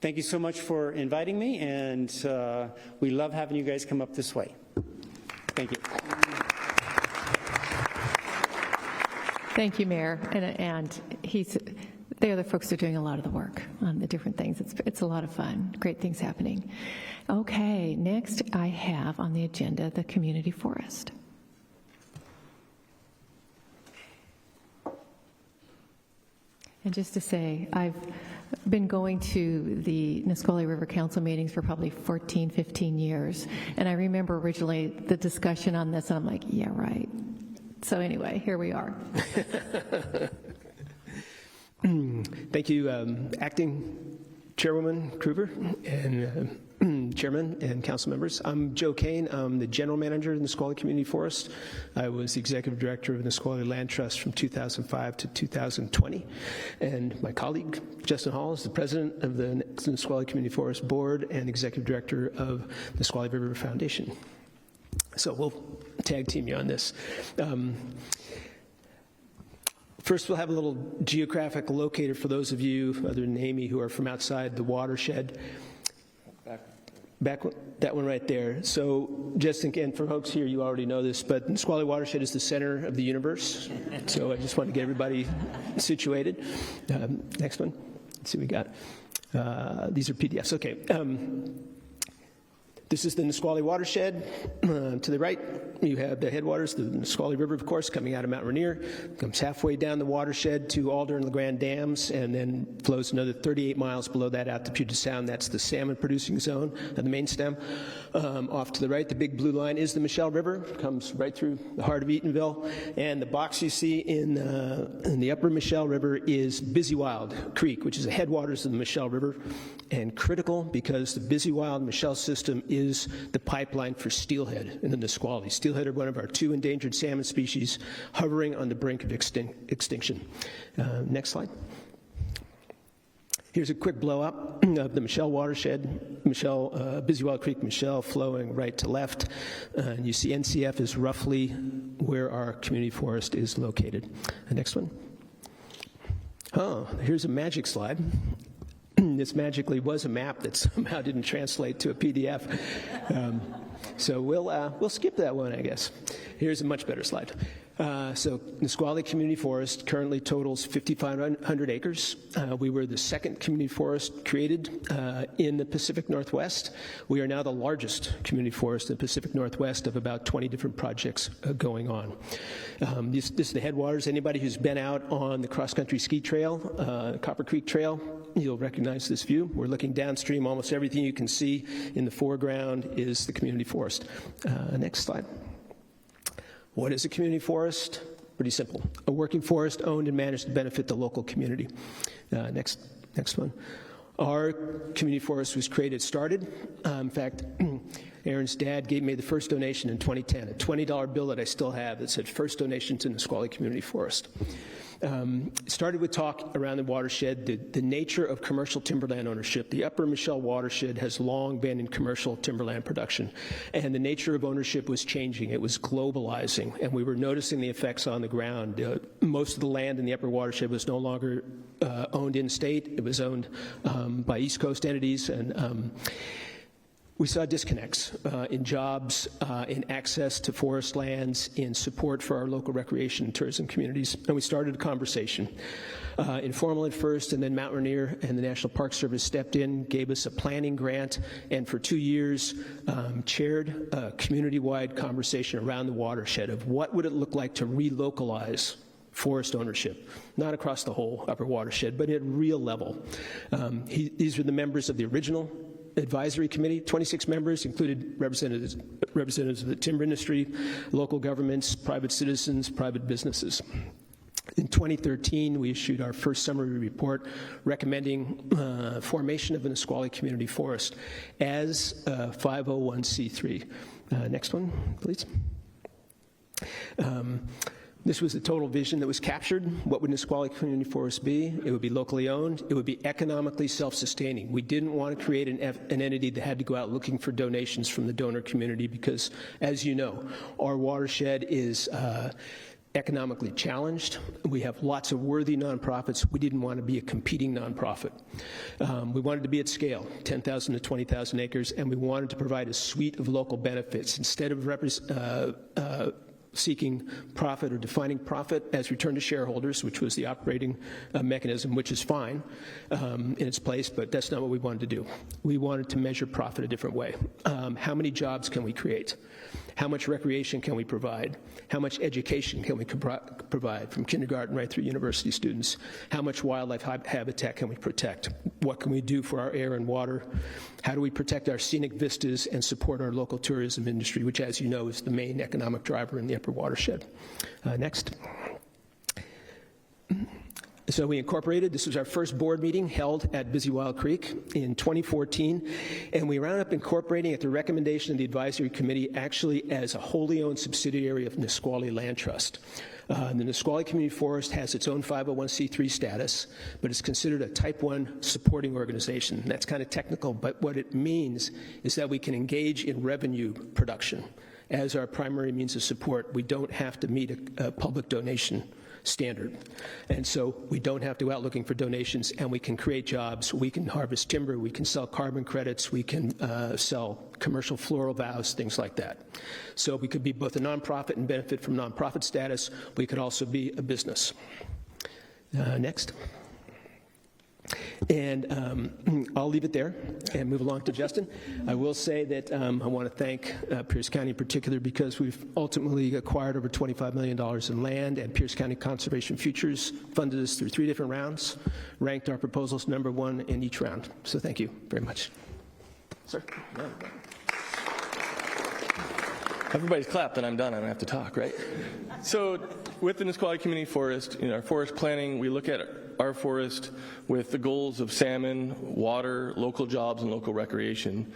thank you so much for inviting me, and we love having you guys come up this way. Thank you. Thank you, Mayor. And they're the folks who are doing a lot of the work on the different things. It's a lot of fun. Great things happening. Okay, next I have on the agenda the community forest. And just to say, I've been going to the Nisqually River Council meetings for probably 14, 15 years. And I remember originally the discussion on this, and I'm like, yeah, right. So anyway, here we are. Thank you, Acting Chairwoman Krueger and Chairman and council members. I'm Joe Kane. I'm the General Manager of the Nisqually Community Forest. I was the Executive Director of the Nisqually Land Trust from 2005 to 2020. And my colleague, Justin Hall, is the President of the Nisqually Community Forest Board and Executive Director of the Nisqually River Foundation. So we'll tag team you on this. First, we'll have a little geographic locator for those of you, other than Amy, who are from outside the watershed. Back that one right there. So just again, for folks here, you already know this, but the Nisqually watershed is the center of the universe. So I just want to get everybody situated. Next one. Let's see what we got. These are PDFs. Okay. This is the Nisqually watershed. To the right, you have the headwaters, the Nisqually River, of course, coming out of Mount Rainier, comes halfway down the watershed to Alder and LeGrand dams, and then flows another 38 miles below that out to Puget Sound. That's the salmon-producing zone of the main stem. Off to the right, the big blue line is the Michelle River, comes right through the heart of Eatonville, and the box you see in the upper Michelle River is Busy Wild Creek, which is the headwaters of the Michelle River, and critical because the Busy Wild Michelle system is the pipeline for steelhead in the Nisqually. Steelhead are one of our 2 endangered salmon species hovering on the brink of extinction. Next slide. Here's a quick blow-up of the Michelle watershed, Busy Wild Creek, Michelle, flowing right to left. And you see NCF is roughly where our community forest is located. Next one. Oh, here's a magic slide. This magically was a map that somehow didn't translate to a PDF. So we'll skip that one, I guess. Here's a much better slide. So Nisqually Community Forest currently totals 5,500 acres. We were the second community forest created in the Pacific Northwest. We are now the largest community forest in the Pacific Northwest of about 20 different projects going on. This is the headwaters. Anybody who's been out on the cross-country ski trail, Copper Creek Trail, you'll recognize this view. We're looking downstream. Almost everything you can see in the foreground is the community forest. Next slide. What is a community forest? Pretty simple. A working forest owned and managed to benefit the local community. Next one. Our community forest was started. In fact, Aaron's dad gave me the first donation in 2010, a $20 bill that I still have that said first donation to Nisqually Community Forest. It started with talk around the watershed, the nature of commercial timberland ownership. The upper Michelle watershed has long been in commercial timberland production, and the nature of ownership was changing. It was globalizing, and we were noticing the effects on the ground. Most of the land in the upper watershed was no longer owned in state. It was owned by East Coast entities, and We saw disconnects in jobs, in access to forest lands, in support for our local recreation and tourism communities, and we started a conversation. Informal at first, and then Mount Rainier and the National Park Service stepped in, gave us a planning grant, and for 2 years chaired a community-wide conversation around the watershed of what would it look like to relocalize forest ownership, not across the whole upper watershed, but at real level. These were the members of the original advisory committee. 26 members included representatives of the timber industry, local governments, private citizens, private businesses. In 2013, we issued our first summary report recommending formation of a Nisqually Community Forest as a 501c3. Next one, please. This was the total vision that was captured. What would Nisqually Community Forest be? It would be locally owned. It would be economically self-sustaining. We didn't want to create an entity that had to go out looking for donations from the donor community because, as you know, our watershed is economically challenged. We have lots of worthy nonprofits. We didn't want to be a competing nonprofit. We wanted to be at scale, 10,000 to 20,000 acres, and we wanted to provide a suite of local benefits. Instead of seeking profit or defining profit as return to shareholders, which was the operating mechanism, which is fine in its place, but that's not what we wanted to do. We wanted to measure profit a different way. How many jobs can we create? How much recreation can we provide? How much education can we provide from kindergarten right through university students? How much wildlife habitat can we protect? What can we do for our air and water? How do we protect our scenic vistas and support our local tourism industry, which, as you know, is the main economic driver in the upper watershed? Next. So we incorporated, this was our first board meeting held at Busy Wild Creek in 2014, and we wound up incorporating at the recommendation of the advisory committee actually as a wholly owned subsidiary of Nisqually Land Trust. The Nisqually Community Forest has its own 501c3 status, but it's considered a Type 1 supporting organization. That's kind of technical, but what it means is that we can engage in revenue production as our primary means of support. We don't have to meet a public donation standard. And so we don't have to go out looking for donations, and we can create jobs. We can harvest timber. We can sell carbon credits. We can sell commercial floral vows, things like that. So we could be both a nonprofit and benefit from nonprofit status. We could also be a business. Next. And I'll leave it there and move along to Justin. I will say that I want to thank Pierce County in particular because we've ultimately acquired over $25 million in land, and Pierce County Conservation Futures funded us through 3 different rounds, ranked our proposals number 1 in each round. So thank you very much. Sir? Everybody's clapped and I'm done. I don't have to talk, right? So with the Nisqually Community Forest, in our forest planning, we look at our forest with the goals of salmon, water, local jobs, and local recreation.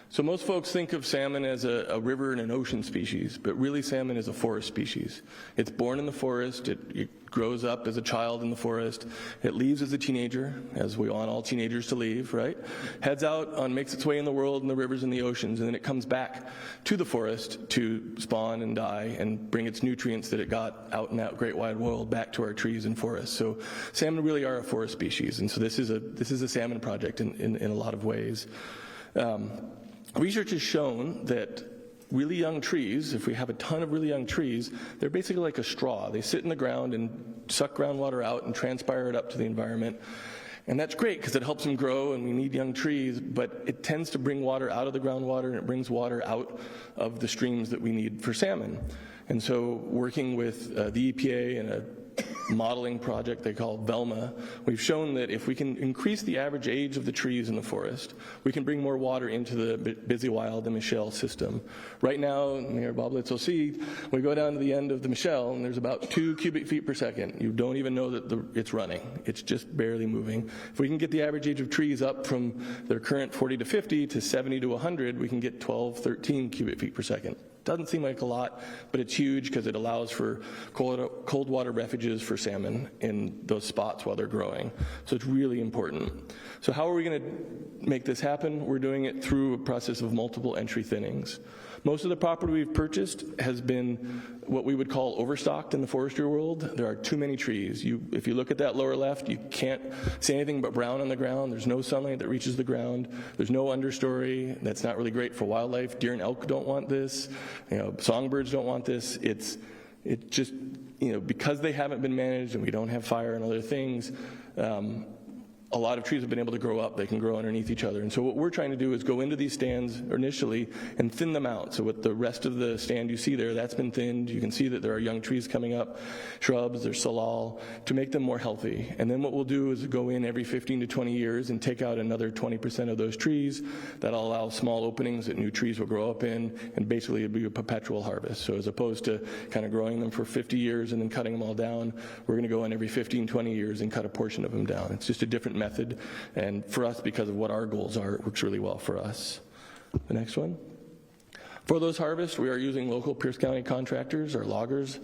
So most folks think of salmon as a river and an ocean species, but really salmon is a forest species. It's born in the forest, it grows up as a child in the forest, it leaves as a teenager, as we want all teenagers to leave, right? Heads out, makes its way in the world, in the rivers and the oceans, and then it comes back to the forest to spawn and die and bring its nutrients that it got out in that great wide world back to our trees and forests. So salmon really are a forest species, and so this is a salmon project in a lot of ways. Research has shown that really young trees, if we have a ton of really young trees, they're basically like a straw. They sit in the ground and suck groundwater out and transpire it up to the environment. And that's great because it helps them grow, and we need young trees, but it tends to bring water out of the groundwater, and it brings water out of the streams that we need for salmon. And so working with the EPA and a modeling project they call Velma, we've shown that if we can increase the average age of the trees in the forest, we can bring more water into the Busy Wild and Michelle system. Right now, Mayor Bob Litz will see, we go down to the end of the Michelle, and there's about 2 cubic feet per second. You don't even know that it's running. It's just barely moving. If we can get the average age of trees up from their current 40 to 50 to 70 to 100, we can get 12, 13 cubic feet per second. Doesn't seem like a lot, but it's huge because it allows for cold water refuges for salmon in those spots while they're growing. So it's really important. So how are we going to make this happen? We're doing it through a process of multiple entry thinnings. most of the property we've purchased has been what we would call overstocked in the forestry world. There are too many trees. If you look at that lower left, you can't see anything but brown on the ground. There's no sunlight that reaches the ground. There's no understory. That's not really great for wildlife. Deer and elk don't want this. Songbirds don't want this. It just, because they haven't been managed and we don't have fire and other things, a lot of trees have been able to grow up. They can grow underneath each other. And so what we're trying to do is go into these stands initially and thin them out. So with the rest of the stand you see there, that's been thinned. You can see that there are young trees coming up, shrubs, there's salal, to make them more healthy. And then what we'll do is go in every 15 to 20 years and take out another 20% of those trees. That'll allow small openings that new trees will grow up in, and basically it'll be a perpetual harvest. So as opposed to kind of growing them for 50 years and then cutting them all down, we're going to go in every 15, 20 years and cut a portion of them down. It's just a different method, and for us, because of what our goals are, it works really well for us. The next one. For those harvests, we are using local Pierce County contractors or loggers.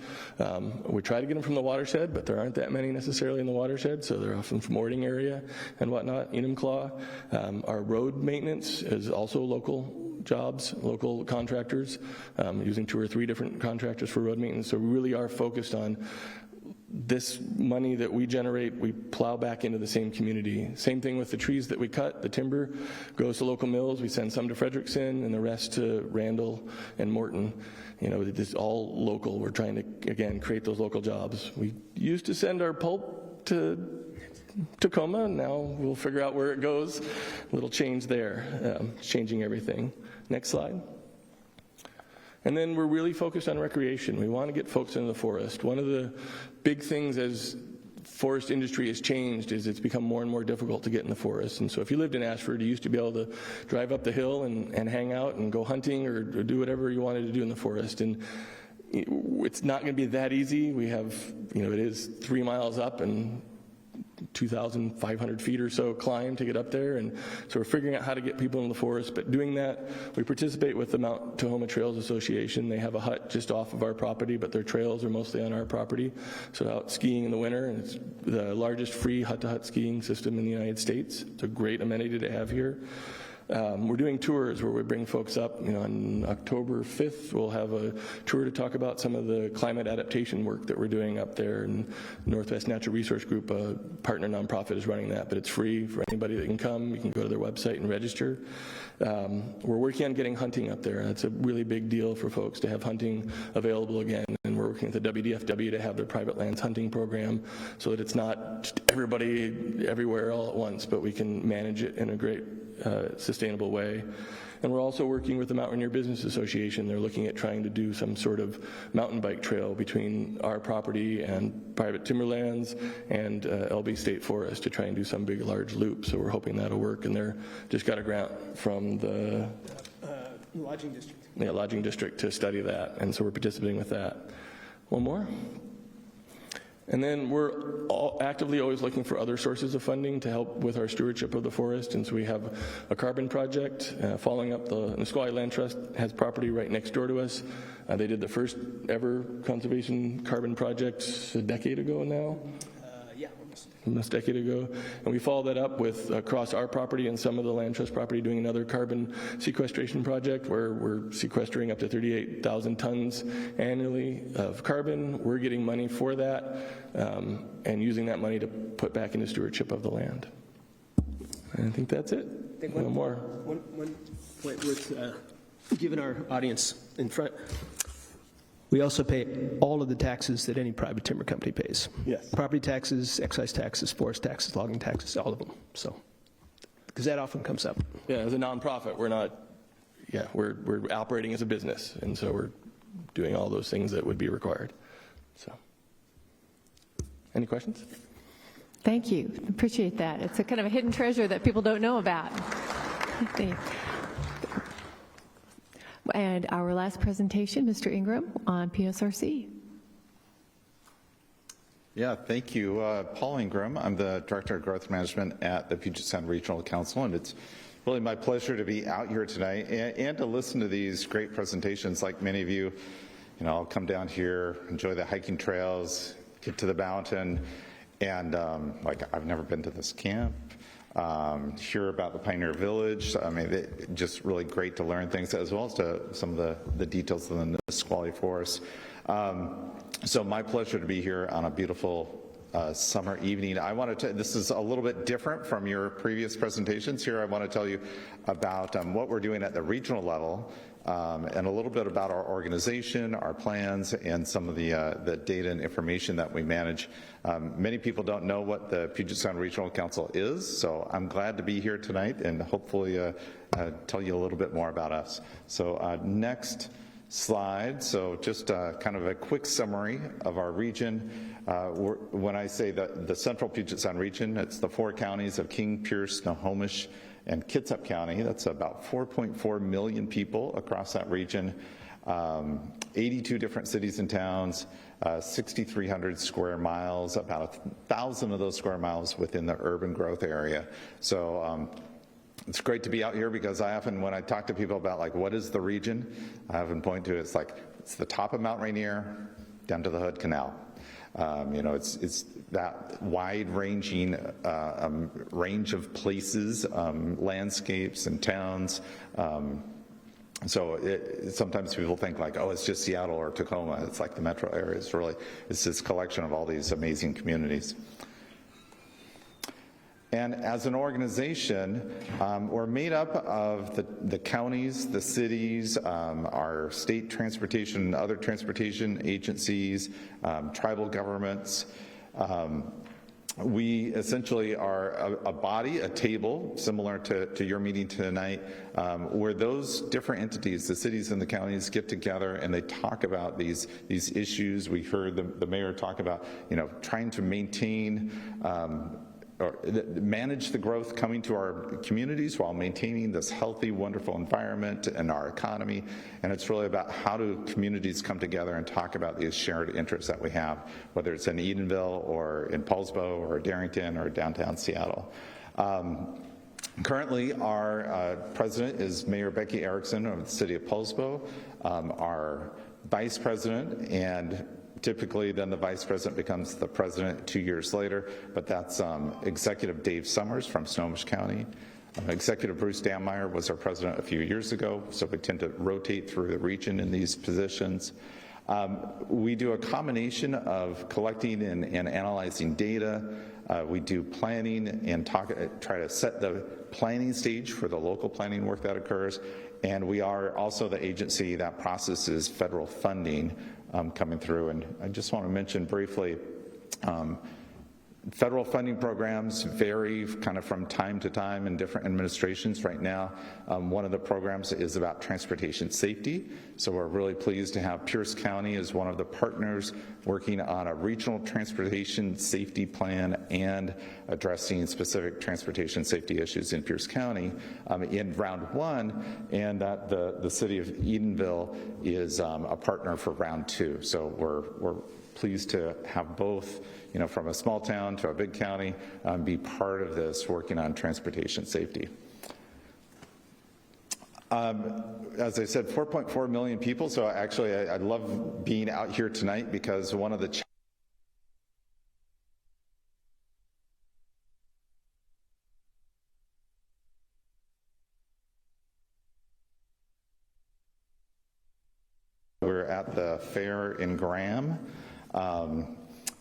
We try to get them from the watershed, but there aren't that many necessarily in the watershed, so they're often from Orting area and whatnot, Enumclaw. Our road maintenance is also local jobs, local contractors, using 2 or 3 different contractors for road maintenance. So we really are focused on this money that we generate, we plow back into the same community. Same thing with the trees that we cut. The timber goes to local mills. We send some to Frederickson and the rest to Randall and Morton. It's all local. We're trying to, again, create those local jobs. We used to send our pulp to Tacoma. Now we'll figure out where it goes. A little change there, changing everything. Next slide. And then we're really focused on recreation. We want to get folks into the forest. One of the big things as forest industry has changed is it's become more and more difficult to get in the forest. And so if you lived in Ashford, you used to be able to drive up the hill and hang out and go hunting or do whatever you wanted to do in the forest. And it's not going to be that easy. We have, it is 3 miles up and 2,500 feet or so climb to get up there, and so we're figuring out how to get people in the forest. But doing that, we participate with the Mount Tahoma Trails Association. They have a hut just off of our property, but their trails are mostly on our property. So out skiing in the winter, and it's the largest free hut-to-hut skiing system in the United States. It's a great amenity to have here. We're doing tours where we bring folks up. On October 5th, we'll have a tour to talk about some of the climate adaptation work that we're doing up there. And Northwest Natural Resource Group, a partner nonprofit, is running that, but it's free for anybody that can come. You can go to their website and register. We're working on getting hunting up there. That's a really big deal for folks to have hunting available again. And we're working with the WDFW to have their private lands hunting program so that it's not just everybody everywhere all at once, but we can manage it in a great sustainable way. And we're also working with the Mount Rainier Business Association. They're looking at trying to do some sort of mountain bike trail between our property and private timberlands and LB State Forest to try and do some big, large loop. So we're hoping that'll work. And they're just got a grant from the Lodging District. Yeah, Lodging District to study that. And so we're participating with that. One more. And then we're actively always looking for other sources of funding to help with our stewardship of the forest. And so we have a carbon project following up. The Nisqually Land Trust has property right next door to us. They did the first ever conservation carbon project a decade ago now. Almost a decade ago. And we follow that up with across our property and some of the Land Trust property doing another carbon sequestration project where we're sequestering up to 38,000 tons annually of carbon. We're getting money for that and using that money to put back into stewardship of the land. And I think that's it. One more. One point worth giving our audience in front. We also pay all of the taxes that any private timber company pays. Yes. Property taxes, excise taxes, forest taxes, logging taxes, all of them. So, because that often comes up. Yeah, as a nonprofit, we're not, we're operating as a business. And so we're doing all those things that would be required. So, any questions? Thank you. Appreciate that. It's a kind of a hidden treasure that people don't know about. And our last presentation, Mr. Ingram on PSRC. Yeah, thank you. Paul Ingram. I'm the Director of Growth Management at the Puget Sound Regional Council, and it's really my pleasure to be out here tonight and to listen to these great presentations. Like many of you, I'll come down here, enjoy the hiking trails, get to the mountain, and I've never been to this camp. hear about the Pioneer Village. I mean, just really great to learn things, as well as to some of the details of the Nisqually Forest. So my pleasure to be here on a beautiful summer evening. I want to this is a little bit different from your previous presentations. Here I want to tell you about what we're doing at the regional level, and a little bit about our organization, our plans, and some of the data and information that we manage. Many people don't know what the Puget Sound Regional Council is, so I'm glad to be here tonight and hopefully tell you a little bit more about us. So next slide. So just kind of a quick summary of our region. When I say the central Puget Sound region, it's the 4 counties of King, Pierce, Snohomish, and Kitsap County. That's about 4.4 million people across that region, 82 different cities and towns, 6,300 square miles, about 1,000 of those square miles within the urban growth area. So it's great to be out here, because I often, when I talk to people about like what is the region, I often point to it's like it's the top of Mount Rainier down to the Hood Canal. You know, it's that wide-ranging range of places, landscapes, and towns. So sometimes people think like, oh, it's just Seattle or Tacoma. It's like the metro area. It's this collection of all these amazing communities. And as an organization, we're made up of the counties, the cities, our state transportation and other transportation agencies, tribal governments. We essentially are a body, a table, similar to your meeting tonight, where those different entities, the cities and the counties, get together and they talk about these issues. We heard the mayor talk about, you know, trying to maintain or manage the growth coming to our communities while maintaining this healthy, wonderful environment and our economy. And it's really about how do communities come together and talk about these shared interests that we have, whether it's in Edenville or in Poulsbo or Darrington or downtown Seattle. Currently, our president is Mayor Becky Erickson of the city of Poulsbo. Our vice president, and typically, then the vice president becomes the president 2 years later, but that's Executive Dave Summers from Snohomish County. Executive Bruce Dammeier was our president a few years ago, so we tend to rotate through the region in these positions. We do a combination of collecting and analyzing data. We do planning and try to set the planning stage for the local planning work that occurs. And we are also the agency that processes federal funding coming through. And I just want to mention briefly, federal funding programs vary kind of from time to time in different administrations. Right now, one of the programs is about transportation safety. So we're really pleased to have Pierce County as one of the partners working on a regional transportation safety plan and addressing specific transportation safety issues in Pierce County in round 1, and that the city of Edenville is a partner for round 2. So we're pleased to have both, you know, from a small town to a big county, be part of this working on transportation safety. As I said, 4.4 million people, so actually I love being out here tonight, because one of the we're at the fair in Graham,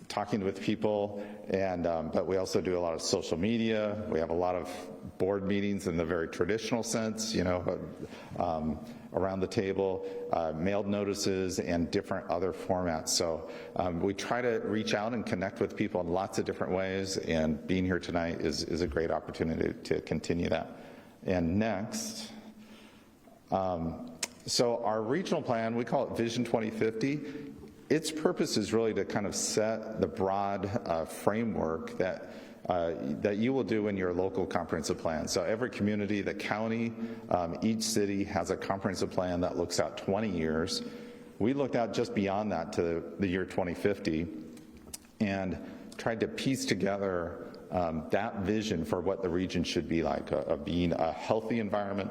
talking with people, and but we also do a lot of social media. We have a lot of board meetings in the very traditional sense, you know, around the table, mailed notices, and different other formats. So we try to reach out and connect with people in lots of different ways, and being here tonight is a great opportunity to continue that. And next, so our regional plan, we call it Vision 2050. Its purpose is really to kind of set the broad framework that you will do in your local comprehensive plan. So every community, the county, each city has a comprehensive plan that looks out 20 years. We looked out just beyond that to the year 2050 and tried to piece together that vision for what the region should be like, of being a healthy environment,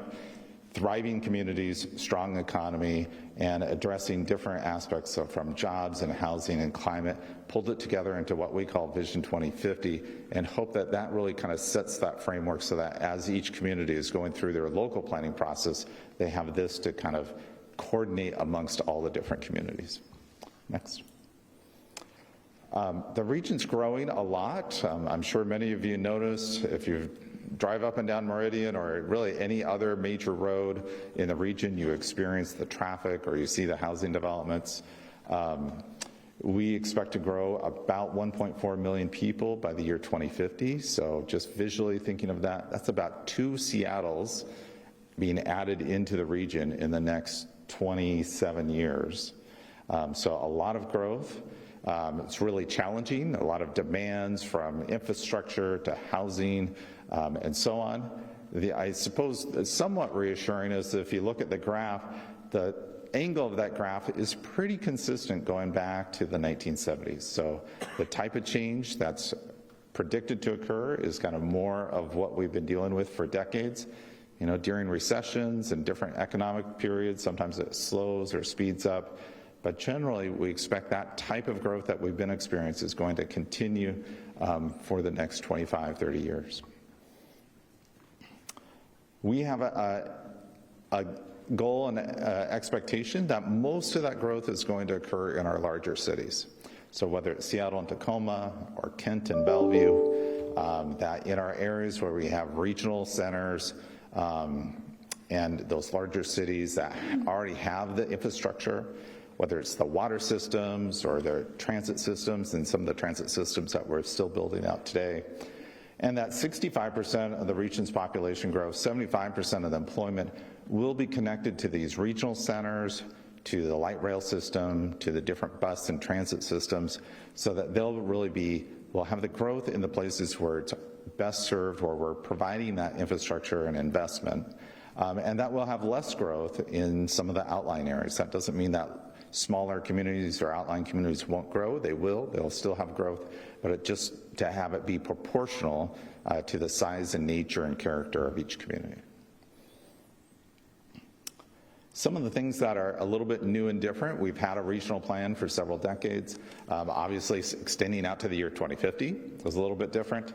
thriving communities, strong economy, and addressing different aspects from jobs and housing and climate, pulled it together into what we call Vision 2050, and hope that that really kind of sets that framework so that as each community is going through their local planning process, they have this to kind of coordinate amongst all the different communities. Next. The region's growing a lot. I'm sure many of you noticed if you drive up and down Meridian or really any other major road in the region, you experience the traffic or you see the housing developments. We expect to grow about 1.4 million people by the year 2050. So just visually thinking of that, that's about 2 Seattles being added into the region in the next 27 years. So a lot of growth. It's really challenging, a lot of demands from infrastructure to housing and so on. I suppose somewhat reassuring is if you look at the graph, the angle of that graph is pretty consistent going back to the 1970s. So the type of change that's predicted to occur is kind of more of what we've been dealing with for decades. You know, during recessions and different economic periods, sometimes it slows or speeds up. But generally, we expect that type of growth that we've been experiencing is going to continue for the next 25, 30 years. We have a goal and expectation that most of that growth is going to occur in our larger cities. So whether it's Seattle and Tacoma or Kent and Bellevue, that in our areas where we have regional centers and those larger cities that already have the infrastructure, whether it's the water systems or the transit systems and some of the transit systems that we're still building out today. And that 65% of the region's population growth, 75% of the employment will be connected to these regional centers, to the light rail system, to the different bus and transit systems, so that we'll have the growth in the places where it's best served, where we're providing that infrastructure and investment. And that will have less growth in some of the outlying areas. That doesn't mean that smaller communities or outlying communities won't grow. They will. They'll still have growth, but just to have it be proportional to the size and nature and character of each community. Some of the things that are a little bit new and different, we've had a regional plan for several decades. Obviously, extending out to the year 2050 was a little bit different.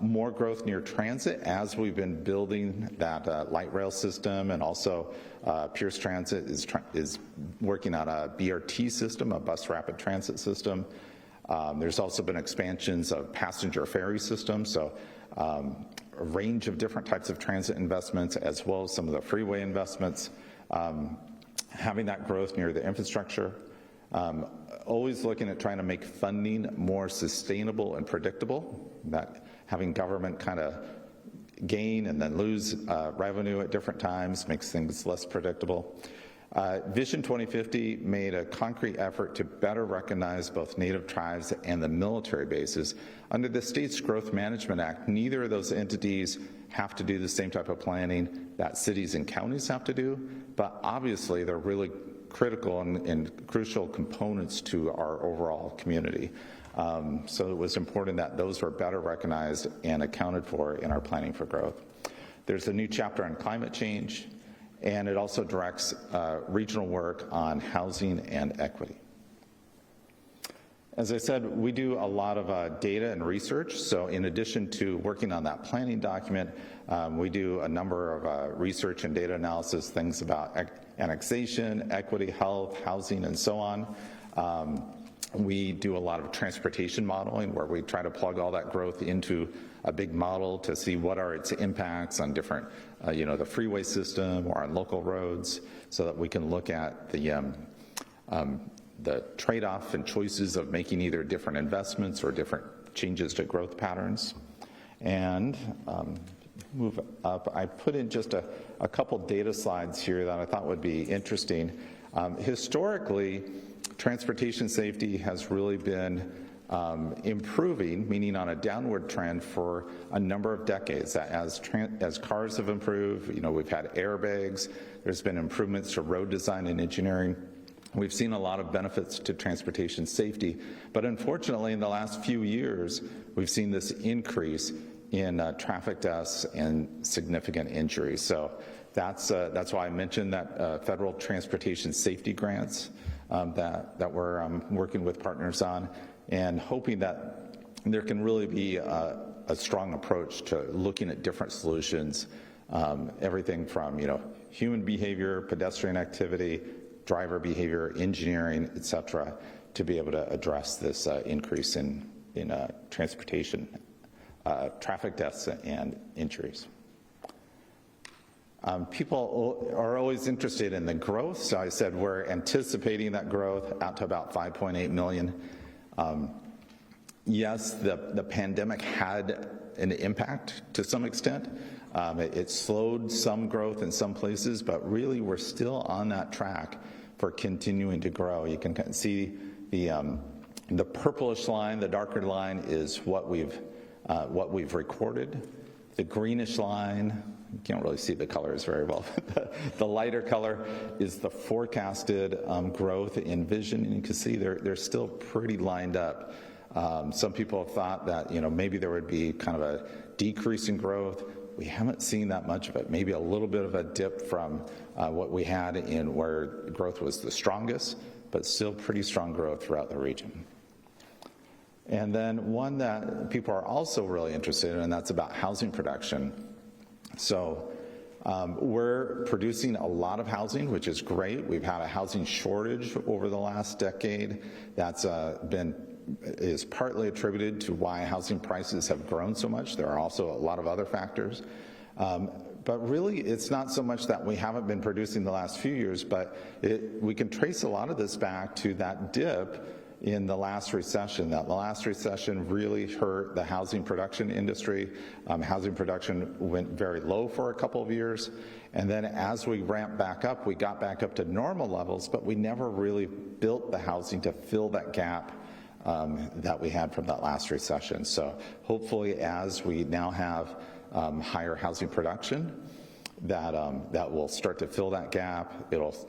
More growth near transit as we've been building that light rail system, and also Pierce Transit is working on a BRT system, a bus rapid transit system. There's also been expansions of passenger ferry systems, so a range of different types of transit investments as well as some of the freeway investments. Having that growth near the infrastructure. Always looking at trying to make funding more sustainable and predictable, that having government kind of gain and then lose revenue at different times makes things less predictable. Vision 2050 made a concrete effort to better recognize both Native tribes and the military bases. Under the State's Growth Management Act, neither of those entities have to do the same type of planning that cities and counties have to do, but obviously they're really critical and crucial components to our overall community. So it was important that those were better recognized and accounted for in our planning for growth. There's a new chapter on climate change, and it also directs regional work on housing and equity. As I said, we do a lot of data and research, so in addition to working on that planning document, we do a number of research and data analysis, things about annexation, equity, health, housing, and so on. We do a lot of transportation modeling where we try to plug all that growth into a big model to see what are its impacts on different, the freeway system or on local roads, so that we can look at the trade-off and choices of making either different investments or different changes to growth patterns. And move up, I put in just a couple data slides here that I thought would be interesting. Historically, transportation safety has really been improving, meaning on a downward trend for a number of decades. As cars have improved, we've had airbags, there's been improvements to road design and engineering. We've seen a lot of benefits to transportation safety, but unfortunately in the last few years, we've seen this increase in traffic deaths and significant injuries. So that's why I mentioned that federal transportation safety grants that we're working with partners on, and hoping that there can really be a strong approach to looking at different solutions, everything from human behavior, pedestrian activity, driver behavior, engineering, et cetera, to be able to address this increase in transportation, traffic deaths and injuries. People are always interested in the growth, so I said we're anticipating that growth out to about 5.8 million. Yes, the pandemic had an impact to some extent. It slowed some growth in some places, but really we're still on that track for continuing to grow. You can see the purplish line, the darker line, is what we've recorded. The greenish line, you can't really see the colors very well. The lighter color is the forecasted growth in vision, and you can see they're still pretty lined up. Some people have thought that maybe there would be kind of a decrease in growth. We haven't seen that much of it. Maybe a little bit of a dip from what we had in where growth was the strongest, but still pretty strong growth throughout the region. And then one that people are also really interested in, and that's about housing production. So we're producing a lot of housing, which is great. We've had a housing shortage over the last decade. That's is partly attributed to why housing prices have grown so much. There are also a lot of other factors. But really, it's not so much that we haven't been producing the last few years, but we can trace a lot of this back to that dip in the last recession. That the last recession really hurt the housing production industry. Housing production went very low for a couple of years. And then as we ramped back up, we got back up to normal levels, but we never really built the housing to fill that gap that we had from that last recession. So hopefully, as we now have higher housing production, that will start to fill that gap. It'll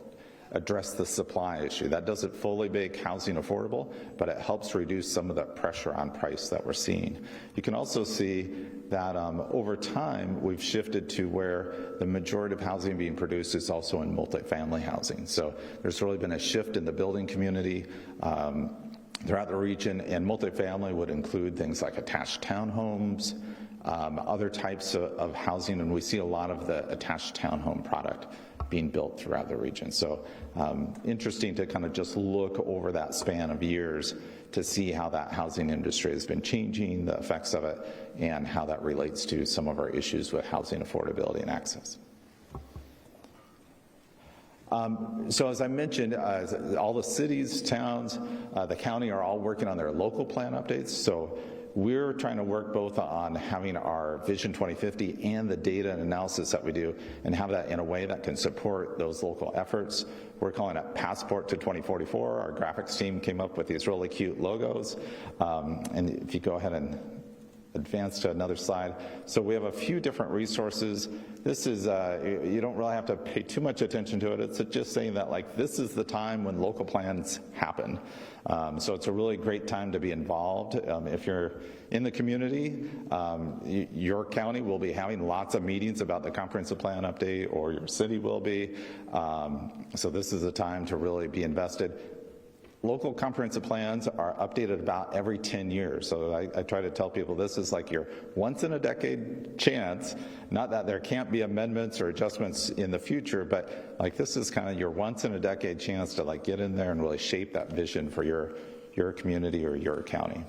address the supply issue. That doesn't fully make housing affordable, but it helps reduce some of the pressure on price that we're seeing. You can also see that over time, we've shifted to where the majority of housing being produced is also in multifamily housing. So there's really been a shift in the building community throughout the region, and multifamily would include things like attached townhomes, other types of housing, and we see a lot of the attached townhome product being built throughout the region. So interesting to kind of just look over that span of years to see how that housing industry has been changing, the effects of it, and how that relates to some of our issues with housing affordability and access. So as I mentioned, all the cities, towns, the county are all working on their local plan updates. So we're trying to work both on having our Vision 2050 and the data and analysis that we do, and have that in a way that can support those local efforts. We're calling it Passport to 2044. Our graphics team came up with these really cute logos. And if you go ahead and advance to another slide. So we have a few different resources. This is, you don't really have to pay too much attention to it. It's just saying that, like, this is the time when local plans happen. So it's a really great time to be involved. If you're in the community, your county will be having lots of meetings about the comprehensive plan update, or your city will be. So this is a time to really be invested. Local comprehensive plans are updated about every 10 years. So I try to tell people this is like your once-in-a-decade chance, not that there can't be amendments or adjustments in the future, but like this is kind of your once-in-a-decade chance to like get in there and really shape that vision for your community or your county.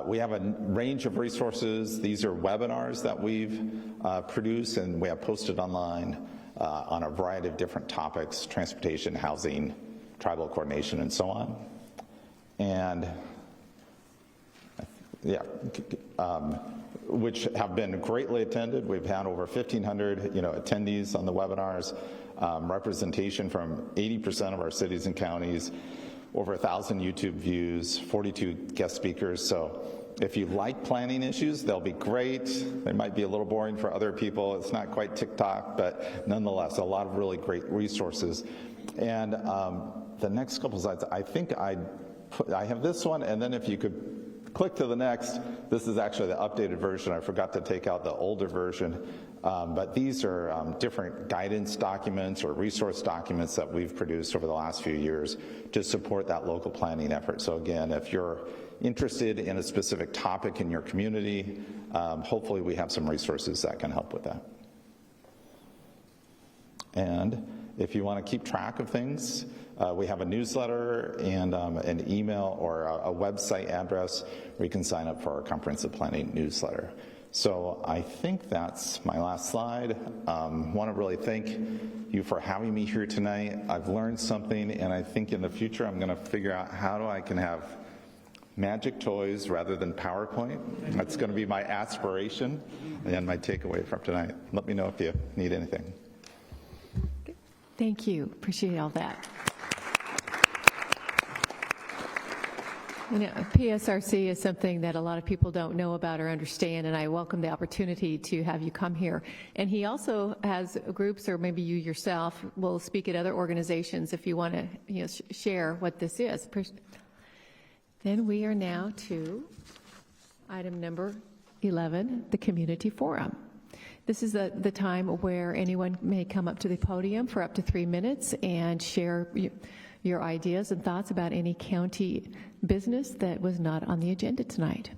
We have a range of resources. These are webinars that we've produced and we have posted online on a variety of different topics: transportation, housing, tribal coordination, and so on. And yeah, which have been greatly attended. We've had over 1,500 attendees on the webinars, representation from 80% of our cities and counties, over 1,000 YouTube views, 42 guest speakers. So if you like planning issues, they'll be great. They might be a little boring for other people. It's not quite TikTok, but nonetheless, a lot of really great resources. And the next couple slides, I think I have this one, and then if you could click to the next, this is actually the updated version. I forgot to take out the older version. But these are different guidance documents or resource documents that we've produced over the last few years to support that local planning effort. So again, if you're interested in a specific topic in your community, hopefully we have some resources that can help with that. And if you want to keep track of things, we have a newsletter and an email or a website address where you can sign up for our comprehensive planning newsletter. So I think that's my last slide. Want to really thank you for having me here tonight. I've learned something, and I think in the future I'm going to figure out how I can have magic toys rather than PowerPoint. That's going to be my aspiration and my takeaway from tonight. Let me know if you need anything. Thank you. Appreciate all that. You know, PSRC is something that a lot of people don't know about or understand, and I welcome the opportunity to have you come here. And he also has groups, or maybe you yourself will speak at other organizations if you want to share what this is. Then we are now to item number 11, the Community Forum. This is the time where anyone may come up to the podium for up to 3 minutes and share your ideas and thoughts about any county business that was not on the agenda tonight.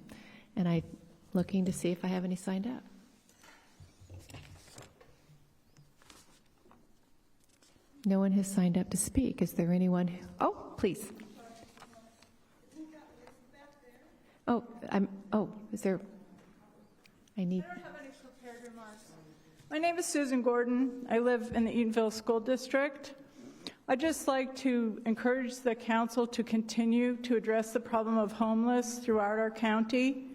And I'm looking to see if I have any signed up. No one has signed up to speak. Is there anyone? Oh, please. Is there? I don't have any prepared remarks. My name is Susan Gordon. I live in the Eatonville School District. I'd just like to encourage the council to continue to address the problem of homeless throughout our county.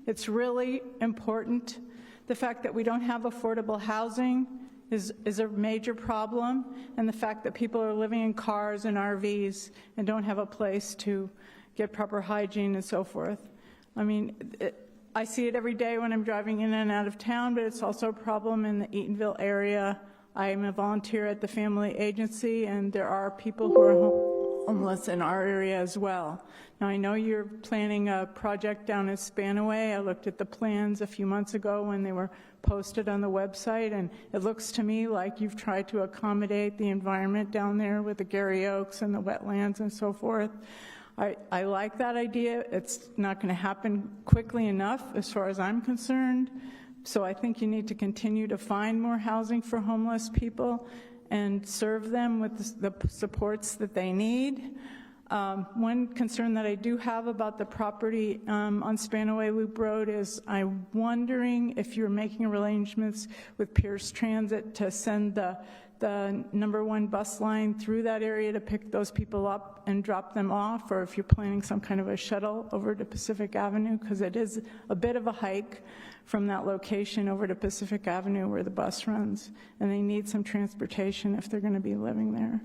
It's really important. The fact that we don't have affordable housing is a major problem, and the fact that people are living in cars and RVs and don't have a place to get proper hygiene and so forth. I mean, I see it every day when I'm driving in and out of town, but it's also a problem in the Eatonville area. I am a volunteer at the Family Agency, and there are people who are homeless in our area as well. Now, I know you're planning a project down in Spanaway. I looked at the plans a few months ago when they were posted on the website, and it looks to me like you've tried to accommodate the environment down there with the Gary Oaks and the wetlands and so forth. I like that idea. It's not going to happen quickly enough as far as I'm concerned. So I think you need to continue to find more housing for homeless people and serve them with the supports that they need. One concern that I do have about the property on Spanaway Loop Road is I'm wondering if you're making arrangements with Pierce Transit to send the number 1 bus line through that area to pick those people up and drop them off, or if you're planning some kind of a shuttle over to Pacific Avenue, because it is a bit of a hike from that location over to Pacific Avenue where the bus runs, and they need some transportation if they're going to be living there.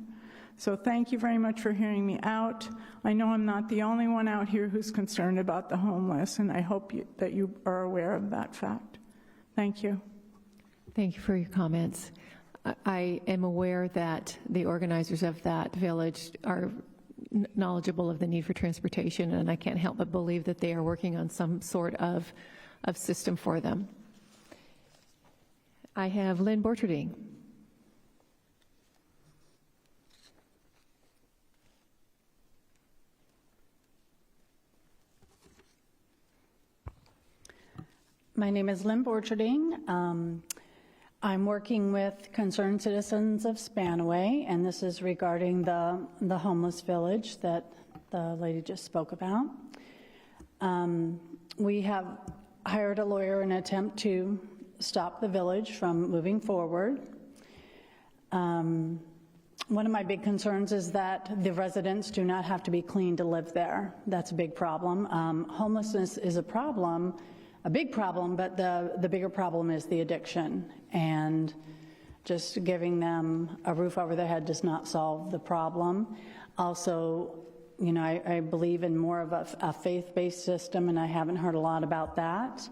So thank you very much for hearing me out. I know I'm not the only one out here who's concerned about the homeless, and I hope that you are aware of that fact. Thank you. Thank you for your comments. I am aware that the organizers of that village are knowledgeable of the need for transportation, and I can't help but believe that they are working on some sort of system for them. I have Lynn Borcherding. My name is Lynn Borcherding. I'm working with Concerned Citizens of Spanaway, and this is regarding the homeless village that the lady just spoke about. We have hired a lawyer in an attempt to stop the village from moving forward. One of my big concerns is that the residents do not have to be clean to live there. That's a big problem. Homelessness is a big problem, but the bigger problem is the addiction. And just giving them a roof over their head does not solve the problem. Also, you know, I believe in more of a faith-based system, and I haven't heard a lot about that.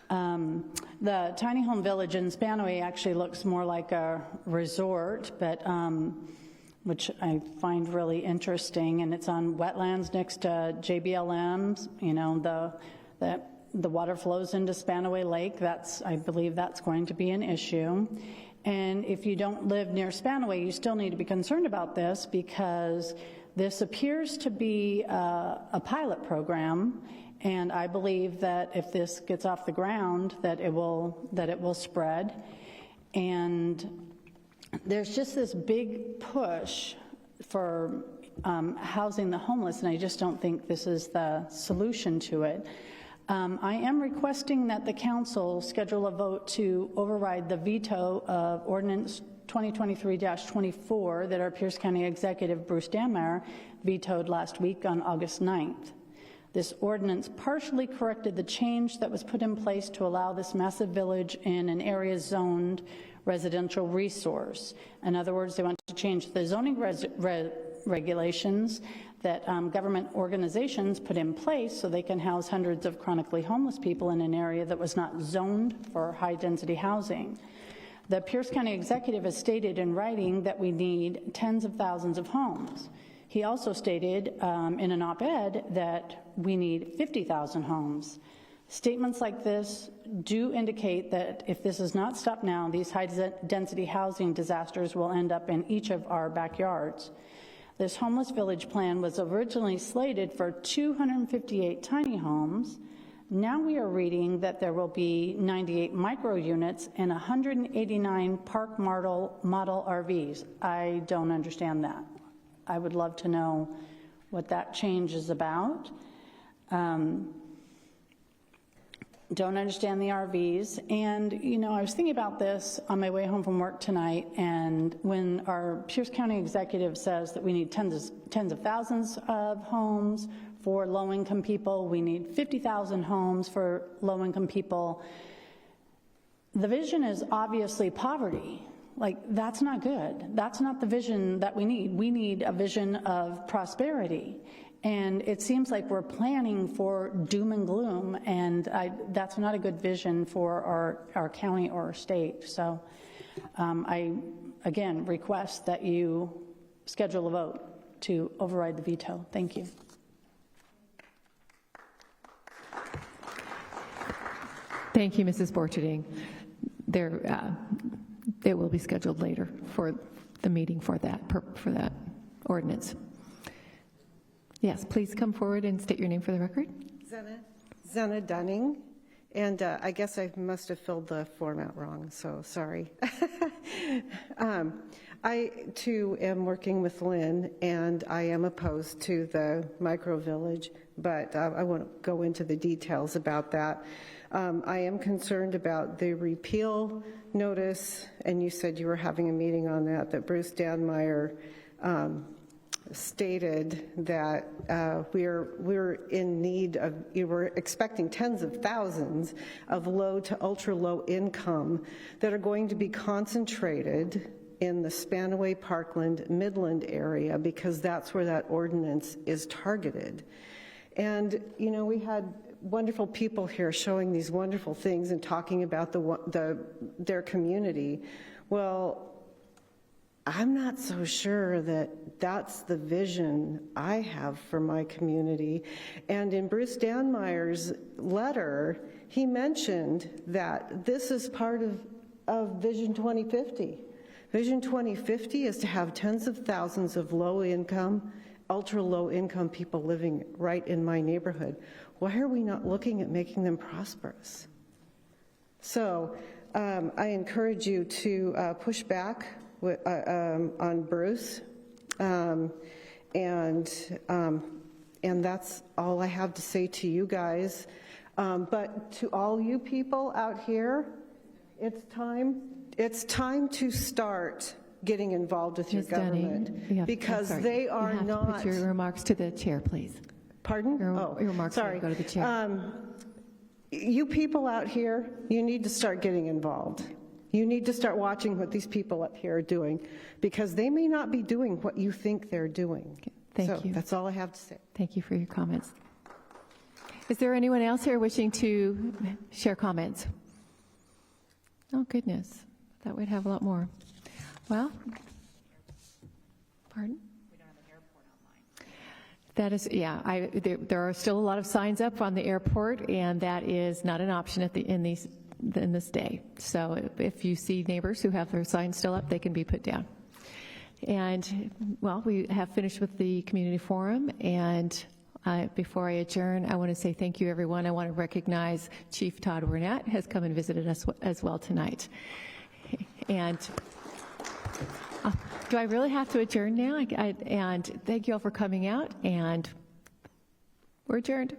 The tiny home village in Spanaway actually looks more like a resort, but which I find really interesting, and it's on wetlands next to JBLM's. You know, the water flows into Spanaway Lake. I believe that's going to be an issue. And if you don't live near Spanaway, you still need to be concerned about this, because this appears to be a pilot program, and I believe that if this gets off the ground, that it will spread. And there's just this big push for housing the homeless, and I just don't think this is the solution to it. I am requesting that the council schedule a vote to override the veto of Ordinance 2023-24 that our Pierce County Executive Bruce Danmar vetoed last week on August 9th. This ordinance partially corrected the change that was put in place to allow this massive village in an area zoned residential resource. In other words, they want to change the zoning regulations that government organizations put in place so they can house hundreds of chronically homeless people in an area that was not zoned for high-density housing. The Pierce County Executive has stated in writing that we need tens of thousands of homes. He also stated in an op-ed that we need 50,000 homes. Statements like this do indicate that if this is not stopped now, these high-density housing disasters will end up in each of our backyards. This homeless village plan was originally slated for 258 tiny homes. Now we are reading that there will be 98 micro units and 189 park model RVs. I don't understand that. I would love to know what that change is about. Don't understand the RVs. And, you know, I was thinking about this on my way home from work tonight, and when our Pierce County Executive says that we need tens of thousands of homes for low-income people, we need 50,000 homes for low-income people, the vision is obviously poverty. Like, that's not good. That's not the vision that we need. We need a vision of prosperity. And it seems like we're planning for doom and gloom, and that's not a good vision for our county or our state. So I, again, request that you schedule a vote to override the veto. Thank you. Thank you, Mrs. Borcherding. It will be scheduled later for the meeting for that ordinance. Yes, please come forward and state your name for the record. Zena Dunning, and I guess I must have filled the format wrong, so sorry. I, too, am working with Lynn, and I am opposed to the micro-village, but I won't go into the details about that. I am concerned about the repeal notice, and you said you were having a meeting on that Bruce Danmar stated that we're in need of, we're expecting tens of thousands of low to ultra low income that are going to be concentrated in the Spanaway, Parkland, Midland area, because that's where that ordinance is targeted. And, you know, we had wonderful people here showing these wonderful things and talking about their community. Well, I'm not so sure that that's the vision I have for my community. And in Bruce Danmar's letter, he mentioned that this is part of Vision 2050. Vision 2050 is to have tens of thousands of low-income, ultra-low-income people living right in my neighborhood. Why are we not looking at making them prosperous? So I encourage you to push back on Bruce, and that's all I have to say to you guys. But to all you people out here, it's time to start getting involved with your government, because they are not. You have to put your remarks to the chair, please. Pardon? Your remarks sorry. Go to the chair. You people out here, you need to start getting involved. You need to start watching what these people up here are doing, because they may not be doing what you think they're doing. Thank you. That's all I have to say. Thank you for your comments. Is there anyone else here wishing to share comments? Oh, goodness. Thought we'd have a lot more. Well, pardon? That is, yeah, there are still a lot of signs up on the airport, and that is not an option in this day. So if you see neighbors who have their signs still up, they can be put down. And, well, we have finished with the community forum, and before I adjourn, I want to say thank you, everyone. I want to recognize Chief Todd Wernat has come and visited us as well tonight. And do I really have to adjourn now? And thank you all for coming out, and we're adjourned.